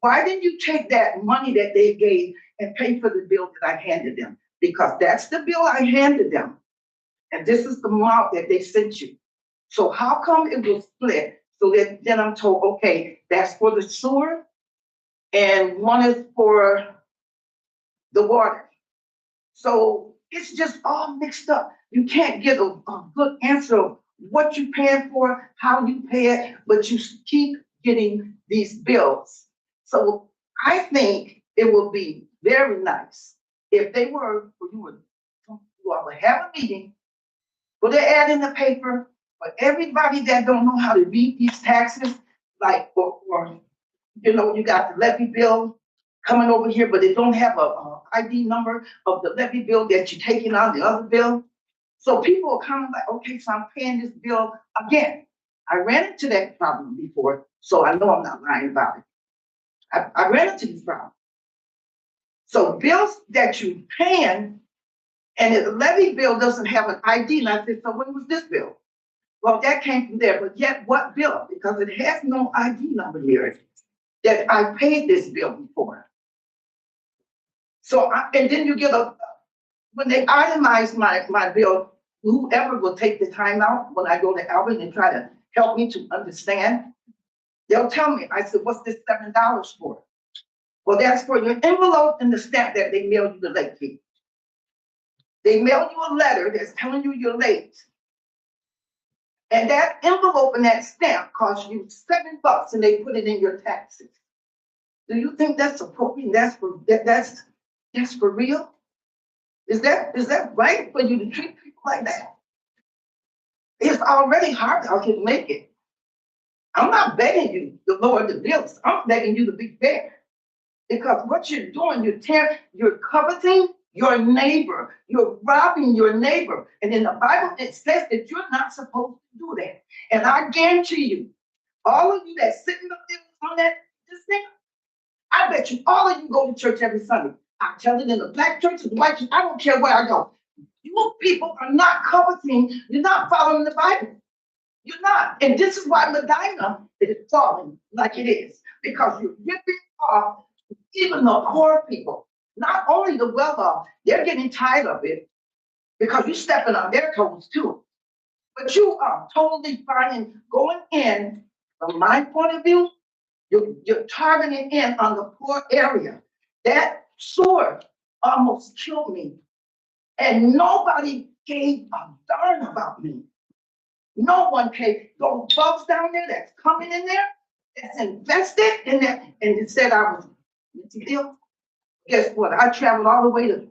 Why didn't you take that money that they gave and pay for the bill that I handed them? Because that's the bill I handed them. And this is the amount that they sent you. So how come it was split? So that then I'm told, okay, that's for the sewer and one is for the water. So it's just all mixed up. You can't get a good answer of what you're paying for, how you pay it, but you keep getting these bills. So I think it would be very nice if they were, you all would have a meeting, put an ad in the paper for everybody that don't know how to read these taxes, like, or you know, you got the levy bill coming over here, but they don't have a ID number of the levy bill that you're taking on the other bill. So people are kind of like, okay, so I'm paying this bill again. I ran into that problem before, so I know I'm not lying about it. I ran into this problem. So bills that you're paying, and the levy bill doesn't have an ID, and I said, so when was this bill? Well, that came from there, but yet what bill? Because it has no ID number here that I paid this bill before. So, and then you get when they itemize my bill, whoever will take the time out when I go to Albert and try to help me to understand, they'll tell me, I said, what's this $7 for? Well, that's for your envelope and the stamp that they mail you the late fee. They mail you a letter that's telling you you're late. And that envelope and that stamp costs you $7 and they put it in your taxes. Do you think that's appropriate? That's for real? Is that right for you to treat people like that? It's already hard out here to make it. I'm not begging you to lower the bills. I'm begging you to be fair. Because what you're doing, you're coveting your neighbor. You're robbing your neighbor. And in the Bible, it says that you're not supposed to do that. And I guarantee you, All of you that's sitting up there on this thing, I bet you all of you go to church every Sunday. I tell it in the black church, the white church, I don't care where I go. You people are not coveting, you're not following the Bible. You're not. And this is why Medina is falling like it is, because you're ripping off even the poor people. Not only the well-off, they're getting tired of it because you're stepping on their toes too. But you are totally fine going in, from my point of view, you're targeting in on the poor area. That sword almost killed me. And nobody gave a darn about me. No one paid. Those folks down there that's coming in there, that's invested in that, and it said I was ill. Guess what? I traveled all the way to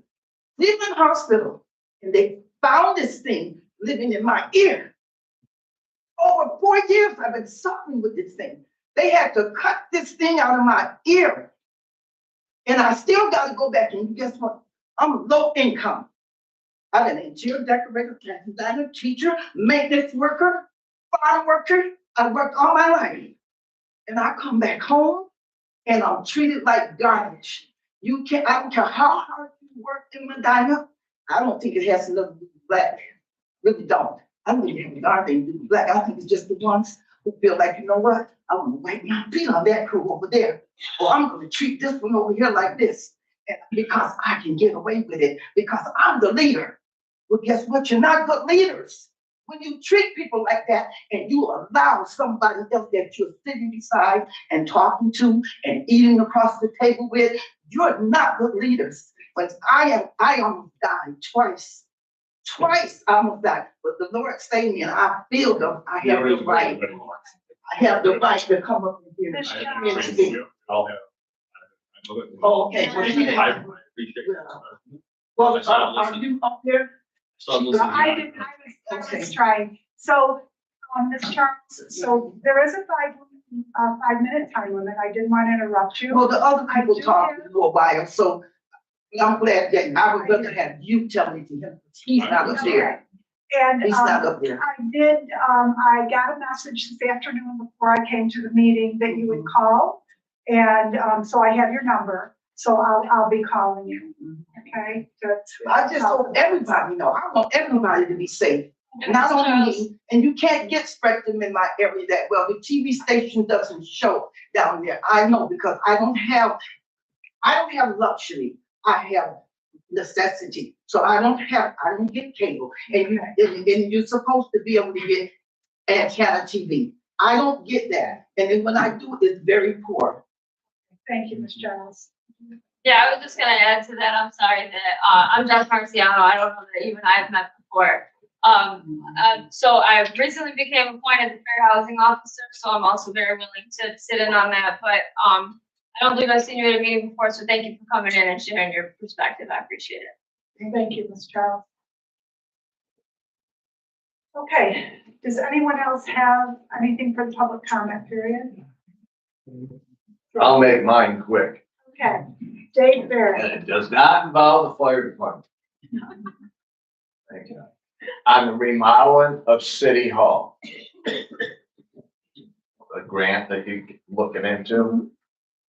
Cleveland Hospital, and they found this thing living in my ear. Over 4 years, I've been suffering with this thing. They had to cut this thing out of my ear. And I still got to go back, and guess what? I'm low income. I'm an interior decorator, designer, teacher, maintenance worker, farm worker. I worked all my life. And I come back home and I'm treated like garbage. You can't, I don't care how hard you work in Medina. I don't think it has nothing to do with black. Really don't. I don't think it has anything to do with black. I think it's just the ones who feel like, you know what? I'm gonna wipe my feet on that crew over there. Or I'm gonna treat this one over here like this. And because I can get away with it, because I'm the leader. Well, guess what? You're not good leaders. When you treat people like that and you allow somebody else that you're sitting beside and talking to and eating across the table with, you're not good leaders. But I almost died twice. Twice I almost died. But the Lord saved me, and I feel them. I have the right. I have the right to come up here. Oh, okay. Well, are you up there? I was trying. So, Ms. Charles, so there is a 5-minute time limit. I didn't want to interrupt you. Well, the other people talked for a while, so I'm glad that I would rather have you tell me to him. He's not up there. And he's not up there. I got a message this afternoon before I came to the meeting that you would call. And so I have your number. So I'll be calling you, okay? I just hope everybody know. I want everybody to be safe. Not only me, and you can't get Spectrum in my area that well. The TV station doesn't show down there. I know because I don't have luxury. I have necessity. So I don't get cable. And you're supposed to be able to get antenna TV. I don't get that. And then when I do, it's very poor. Thank you, Ms. Giles. Yeah, I was just gonna add to that. I'm sorry that I'm Jeff Marciano. I don't know that you and I have met before. So I recently became appointed the fair housing officer, so I'm also very willing to sit in on that. But I don't believe I've seen you at a meeting before, so thank you for coming in and sharing your perspective. I appreciate it. Thank you, Ms. Charles. Okay, does anyone else have anything for the public comment period? I'll make mine quick. Okay, Dave Barrett. And it does not involve the fire department. Thank you. On the remodeling of City Hall. A grant that you're looking into.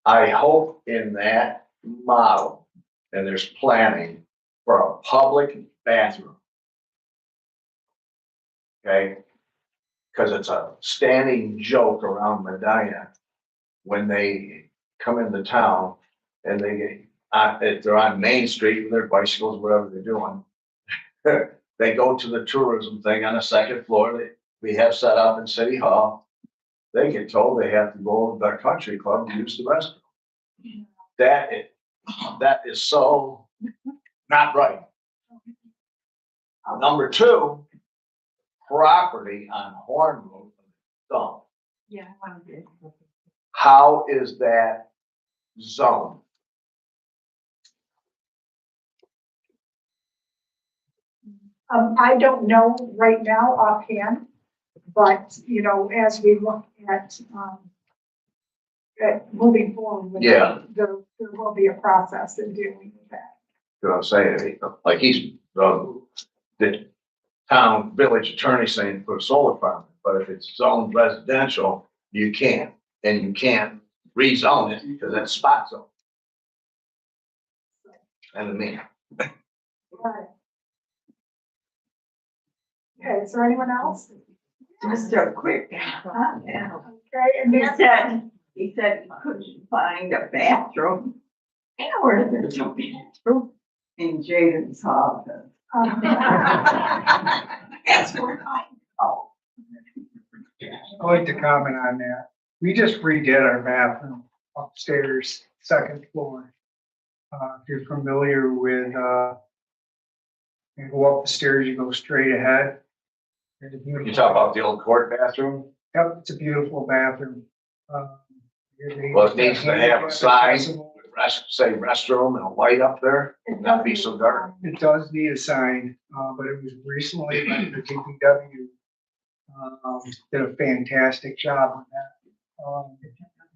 I hope in that model, and there's planning for a public bathroom. Okay? Because it's a standing joke around Medina when they come into town and if they're on Main Street with their bicycles, whatever they're doing, they go to the tourism thing on the second floor that we have set up in City Hall. They get told they have to go to their country club and use the restroom. That is so not right. Number two, property on Horn Road, dump. Yeah, I want to. How is that zoned? I don't know right now offhand, but as we look at moving forward with Yeah. there will be a process in dealing with that. You know what I'm saying? Like the town village attorney saying put a solar farm, but if it's zoned residential, you can't, and you can't rezone it because that's spot zone. And I mean, Right. Okay, is there anyone else? Just a quick. Okay, and He then, said, he couldn't find a bathroom. Where there's no bathroom in Jaden's office. That's where I go. I'd like to comment on that. We just redid our bathroom upstairs, second floor. If you're familiar with, you go up the stairs, you go straight ahead. There's a you beautiful- talk about the old court bathroom, Yep, it's a beautiful bathroom. well, it needs to have a sign, say restroom and a light up there, not be so dark. It does need a sign, but it was recently, like the DPW did a fantastic job on that.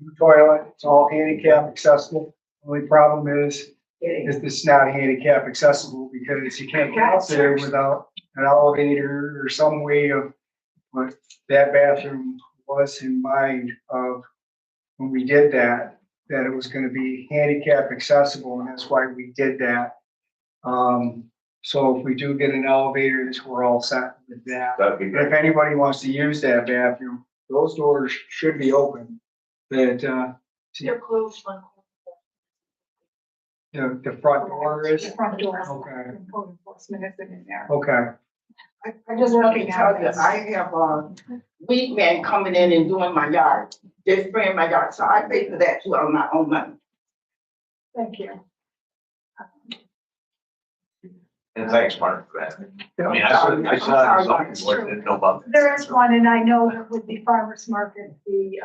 The toilet, it's all handicap accessible. Only problem is it's not handicap accessible because you can't get out there without an elevator or some way of, but that bathroom was in mind of when we did that it was gonna be handicap accessible, and that's why we did that. So if we do get an elevator, we're all set with that. That'd be But if great. anybody wants to use that bathroom, those doors should be open. That, They're closed on. the front door the is, front door, Okay. and code enforcement isn't in there. okay. I'm just looking Tell at you, this. I have a weed man coming in and doing my yard, just spraying my yard, so I pay for that too out of my own money. Thank you. And thanks, Mark, for that. I mean, I I'm saw sorry, the zoning it's board true. didn't know about that. There is one, and I know that with the farmer's market, the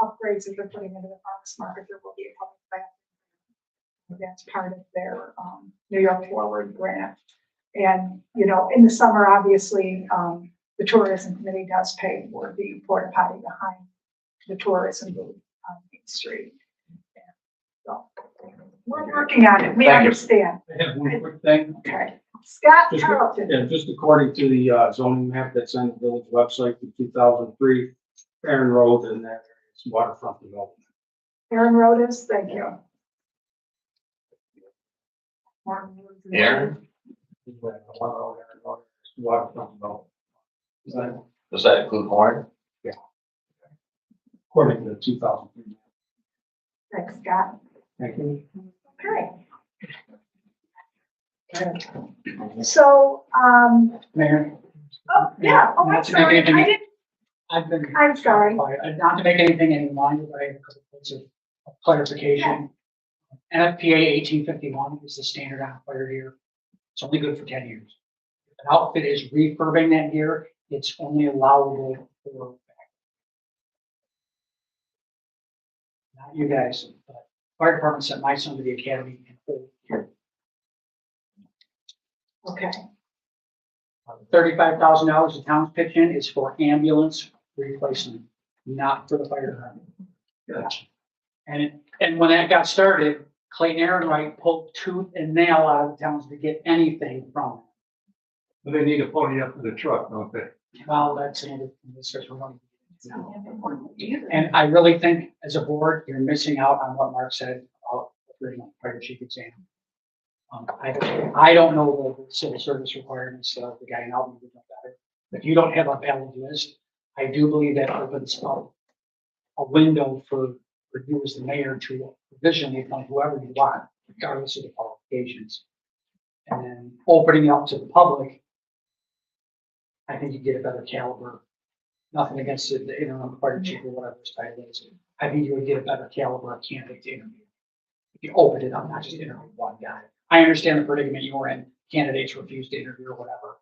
upgrades that they're putting into the farmer's market, there will be a public bathroom. That's part of their New York Forward grant. And, you know, in the summer, obviously, the tourism committee does pay for the porta potty behind the tourism booth on Main Street. So, we're working on it, we Thank you. understand. I have one quick thing. Okay. Scott Just- Carlton, Yeah, just according to the zoning map that's on the village website from 2003, Aaron Road and that is waterfront development. Aaron Rodas, thank you. Aaron, Waterfront development. Is that does that include Horn? according to the 2003? Thanks, Scott. Thank you. Okay. So, Mayor, oh, yeah, oh, I'm Not to make sorry, anything- I didn't, I've been. I'm sorry. Not to make anything any longer, but I have a couple points of clarification. NFPA 1851 is the standard on fire gear. It's only good for 10 years. If an outfit is refurbing that gear, it's only allowable for. Not you guys, but fire department sent my son to the academy and full gear. Okay, $35,000 the town's pitch in is for ambulance replacement, not for the fire department. Gotcha. And when that got started, Clayton Aaronwright pulled tooth and nail out of the towns to get anything from But they need to pony up for the truck, don't they? it. Well, that's another discussion. And I really think as a board, you're missing out on what Mark said about the fire chief exam. I don't know the civil service requirements, the guy in Albany would know better. If you don't have a valid list, I do believe that opens up a window for you as the mayor to provisionally appoint whoever you want, regardless of the qualifications. And then opening it up to the public, I think you get a better caliber. Nothing against the interim fire chief or whatever his title is. I think you would get a better caliber of candidate to interview. If you open it up, not just interview one guy. I understand the predicament you're in. Candidates refuse to interview or whatever.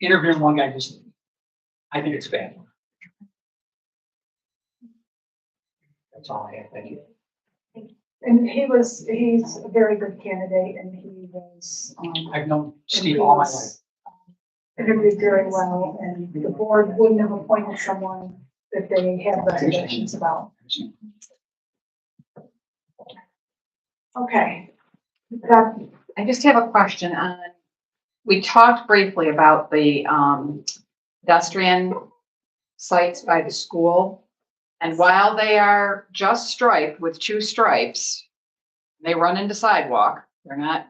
Interviewing one guy just, I think it's bad. That's all I have. Thank you. and he's a very good candidate, and he was, I've known and Steve he all my life. was, interviewed very well, and the board wouldn't have appointed someone that they had reservations about. Okay. That, I just have a question on, we talked briefly about the pedestrian sites by the school. And while they are just striped with 2 stripes, they run into sidewalk. They're not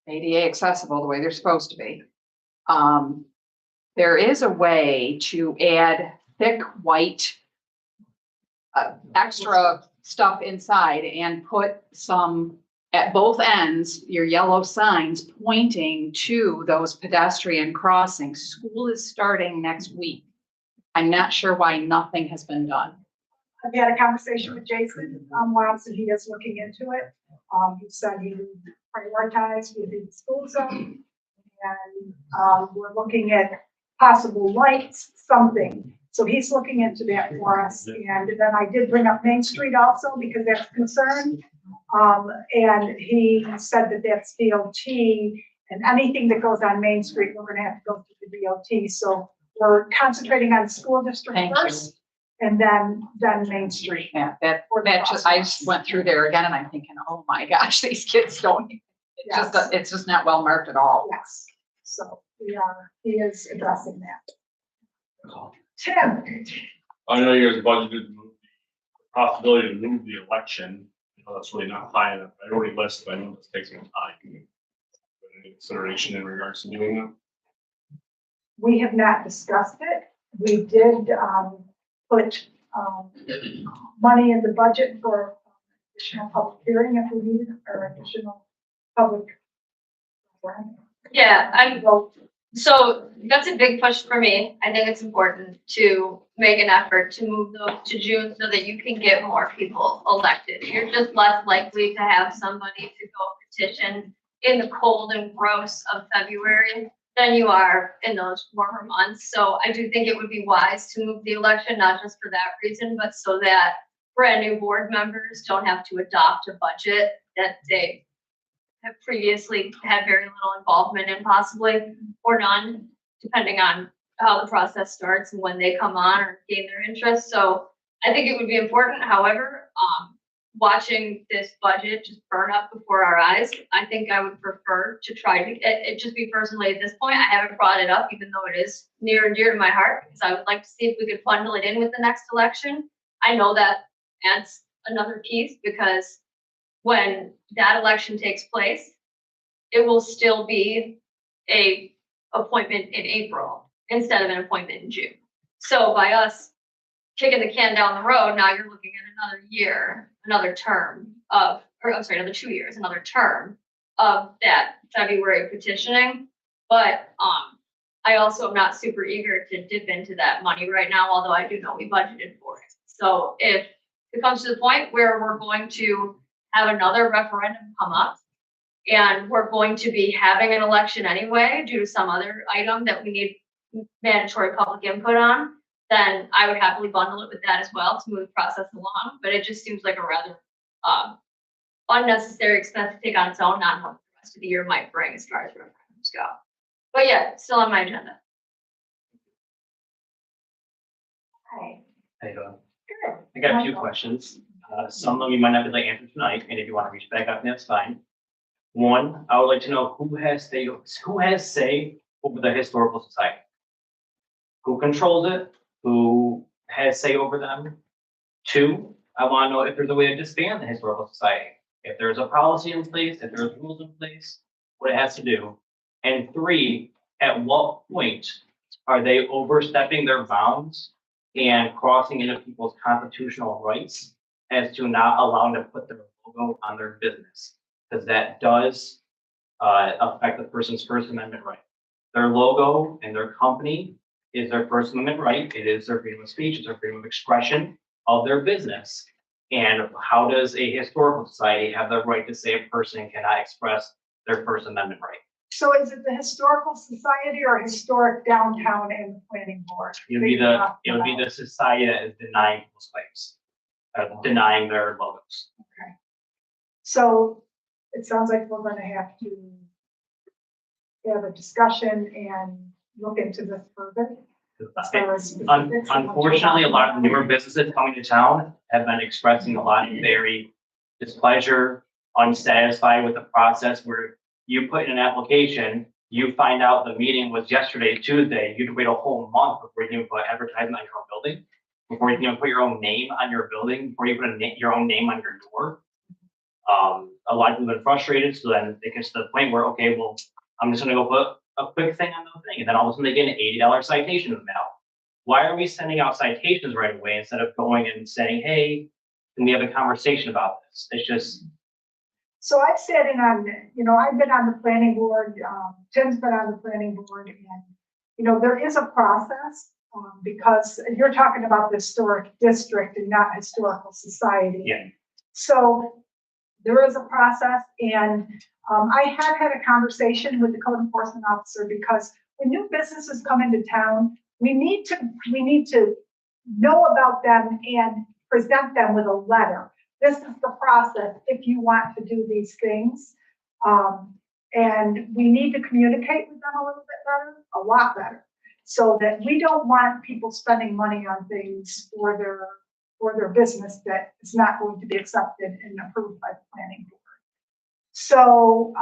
ADA accessible the way they're supposed to be. There is a way to add thick white extra stuff inside and put some, at both ends, your yellow signs pointing to those pedestrian crossings. School is starting next week. I'm not sure why nothing has been done. I've had a conversation with Jason, once, and he is looking into it. He said he would prioritize within the school zone. And, we're looking at possible lights, something. So he's looking into that for us. And then I did bring up Main Street also because that's a concern. And he said that that's DOT, and anything that goes on Main Street, we're gonna have to go through the DOT. So we're concentrating on school district Thank you. first, and then Main Street. Yeah, that just, I just went through there again and I'm thinking, oh my gosh, these kids don't, it's just not well marked at all. Yes, so he is addressing that. Tim, I know you guys budgeted to move the possibility to move the election. That's really not high enough. I already listed, I know this takes some time. Any consideration in regards to doing that? we have not discussed it. We did, put, money in the budget for additional public hearing if we needed, or additional public. Yeah, so that's a big push for me. I think it's important to make an effort to move those to June so that you can get more people elected. You're just less likely to have somebody to go petition in the cold and gross of February than you are in those warmer months. So I do think it would be wise to move the election, not just for that reason, but so that brand new board members don't have to adopt a budget that they have previously had very little involvement in, possibly, or none, depending on how the process starts and when they come on or gain their interest. So I think it would be important. However, watching this budget just burn up before our eyes, I think I would prefer to try to, it just be personally at this point, I haven't brought it up, even though it is near and dear to my heart, because I would like to see if we could bundle it in with the next election. I know that adds another piece, because when that election takes place, it will still be a appointment in April instead of an appointment in June. So by us kicking the can down the road, now you're looking at another year, another term of, or I'm sorry, another 2 years, another term of that February petitioning. But I also am not super eager to dip into that money right now, although I do know we budgeted for it. So if it comes to the point where we're going to have another referendum come up, and we're going to be having an election anyway due to some other item that we need mandatory public input on, then I would happily bundle it with that as well to move the process along. But it just seems like a rather unnecessary expense to take on its own, not what the rest of the year might bring as far as referendums go. But yeah, still on my agenda. Hi. How you doing? Good. I got a few questions. Some of them you might not be able to answer tonight, and if you want to reach back out, that's fine. One, I would like to know who has say over the historical society? Who controls it? Who has say over them? Two, I want to know if there's a way to disband the historical society. If there's a policy in place, if there's rules in place, what it has to do. And three, at what point are they overstepping their bounds and crossing into people's constitutional rights as to not allowing them to put their logo on their business? Because that does affect the person's First Amendment right. Their logo and their company is their First Amendment right. It is their freedom of speech, it's their freedom of expression of their business. And how does a historical society have the right to say a person cannot express their First Amendment right? So is it the historical society or historic downtown and the planning board? It would be the society that is denying people's claims, denying their logos. Okay. So it sounds like we're gonna have to have a discussion and look into this further. As far as specifics and what Unfortunately, a you're lot of talking newer businesses coming to town have been expressing a lot of very displeasure, unsatisfied with the process where you put in an application, you find out the meeting was yesterday, Tuesday, you had to wait a whole month before you can put advertisement on your own building, before you can even put your own name on your building, before you put your own name on your door. A lot of people have been frustrated, so then it gets to the point where, okay, well, I'm just gonna go put a quick thing on the thing, and then all of a sudden they get an $80 citation in the mail. Why are we sending out citations right away instead of going and saying, hey, can we have a conversation about this? It's just, So I've sat in on, I've been on the planning board, Tim's been on the planning board, and, there is a process, because you're talking about the historic district and not historical society. yeah. So there is a process, and I have had a conversation with the code enforcement officer, because when new businesses come into town, we need to know about them and present them with a letter. This is the process if you want to do these things. And we need to communicate with them a little bit better, a lot better, so that we don't want people spending money on things for their business that is not going to be accepted and approved by the planning board. So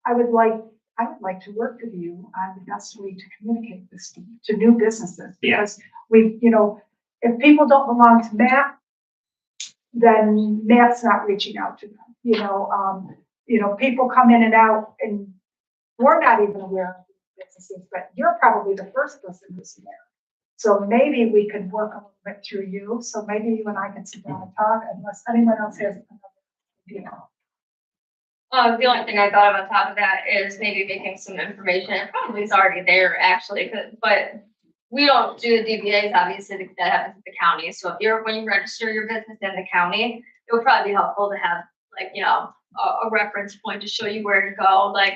I would like to work with you on the best way to communicate this to new businesses, because if people don't belong to MAP, then MAP's not reaching out to them. People come in and out, and we're not even aware of these businesses, but you're probably the first person who's there. So maybe we could work a little bit through you. So maybe you and I can sit down and talk, unless anyone else has another idea. The only thing I thought of on top of that is maybe making some information. It probably is already there actually, but we don't do the DBAs, obviously, that happens at the county. So when you register your business in the county, it would probably be helpful to have a reference point to show you where to go. Like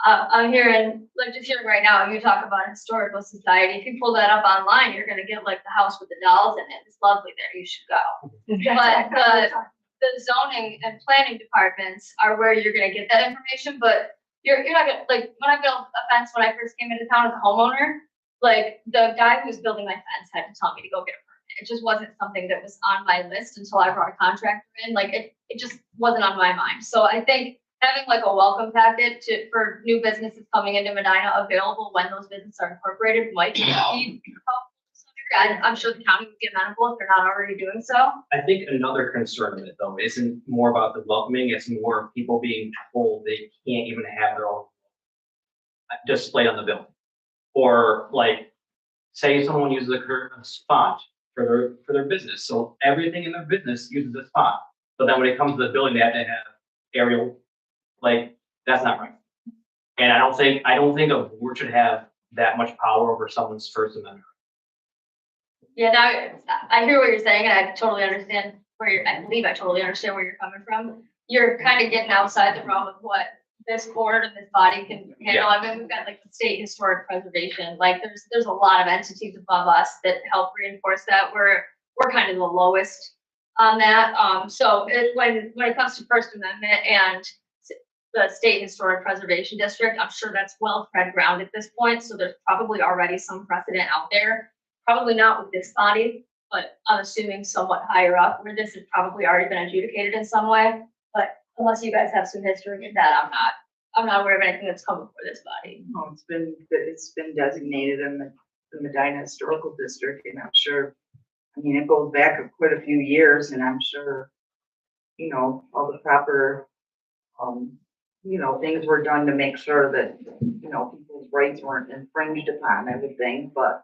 I'm hearing, just hearing right now, you talk about historical society. If you pull that up online, you're gonna get like the house with the dolls in it. It's lovely there. You should go. But the zoning and planning departments are where you're gonna get that information, but you're not gonna, like, when I built a fence when I first came into town as a homeowner, like the guy who was building my fence had to tell me to go get a permit. It just wasn't something that was on my list until I brought a contractor in. Like it just wasn't on my mind. So I think having like a welcome packet for new businesses coming into Medina available when those businesses are incorporated might be helpful. I'm sure the county would get amenable if they're not already doing so. I think another concern of it though isn't more about the welcoming, it's more people being told they can't even have their own display on the building. Or like, say someone uses a font for their business, so everything in their business uses this font. But then when it comes to the building, they have to have Arial, like, that's not right. And I don't think a board should have that much power over someone's First Amendment. Yeah, now I hear what you're saying, and I totally understand I believe I totally understand where you're coming from. You're kind of getting outside the realm of what this board and this body can handle. I mean, we've got like the state historic preservation, like there's a lot of entities above us that help reinforce that. We're kind of the lowest on that. So when it comes to First Amendment and the state historic preservation district, I'm sure that's well tread ground at this point. So there's probably already some precedent out there. Probably not with this body, but I'm assuming somewhat higher up where this has probably already been adjudicated in some way. But unless you guys have some history with that, I'm not aware of anything that's come before this body. No, it's been designated in the Medina Historical District, and I'm sure, it goes back quite a few years, and I'm sure, all the proper, things were done to make sure that, people's rights weren't infringed upon, I would think, but.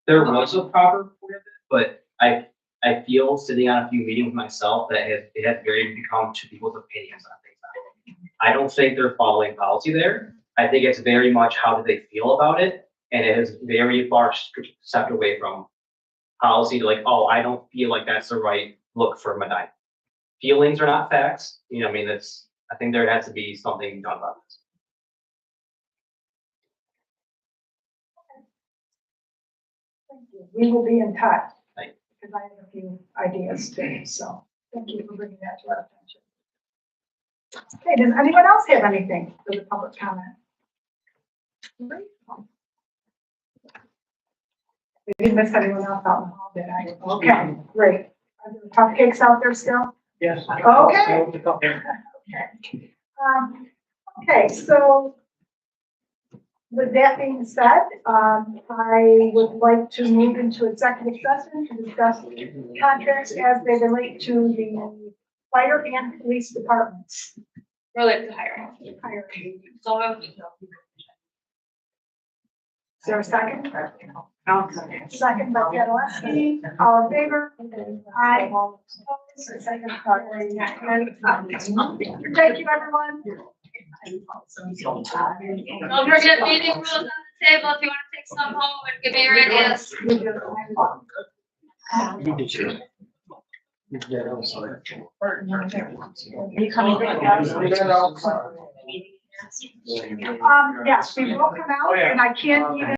There was a proper point of it, but I feel sitting on a few meetings myself that it has very become to people's opinions on things. I don't think they're following policy there. I think it's very much how do they feel about it, and it is very far stepped away from policy to like, oh, I don't feel like that's the right look for Medina. Feelings are not facts. I think there has to be something done about this. Thank you. We will be in touch. Thank you. Because I have a few ideas too. So thank you for bringing that to our attention. Okay, does anyone else have anything for the public comment? Great. We didn't miss anyone else out in the hall, did I? Okay, great. Are there cupcakes out there still? Yes. Okay. Okay, so with that being said, I would like to move into executive session to discuss contracts as they relate to the fire and police departments. Related to hiring. Hiring. So moved. Is there a second? Second by Catalyski, all in favor? Aye. Second. Thank you, everyone. Don't forget meeting rules on the table if you want to take some home and give me your ideas. Yes, we will come out and I can't even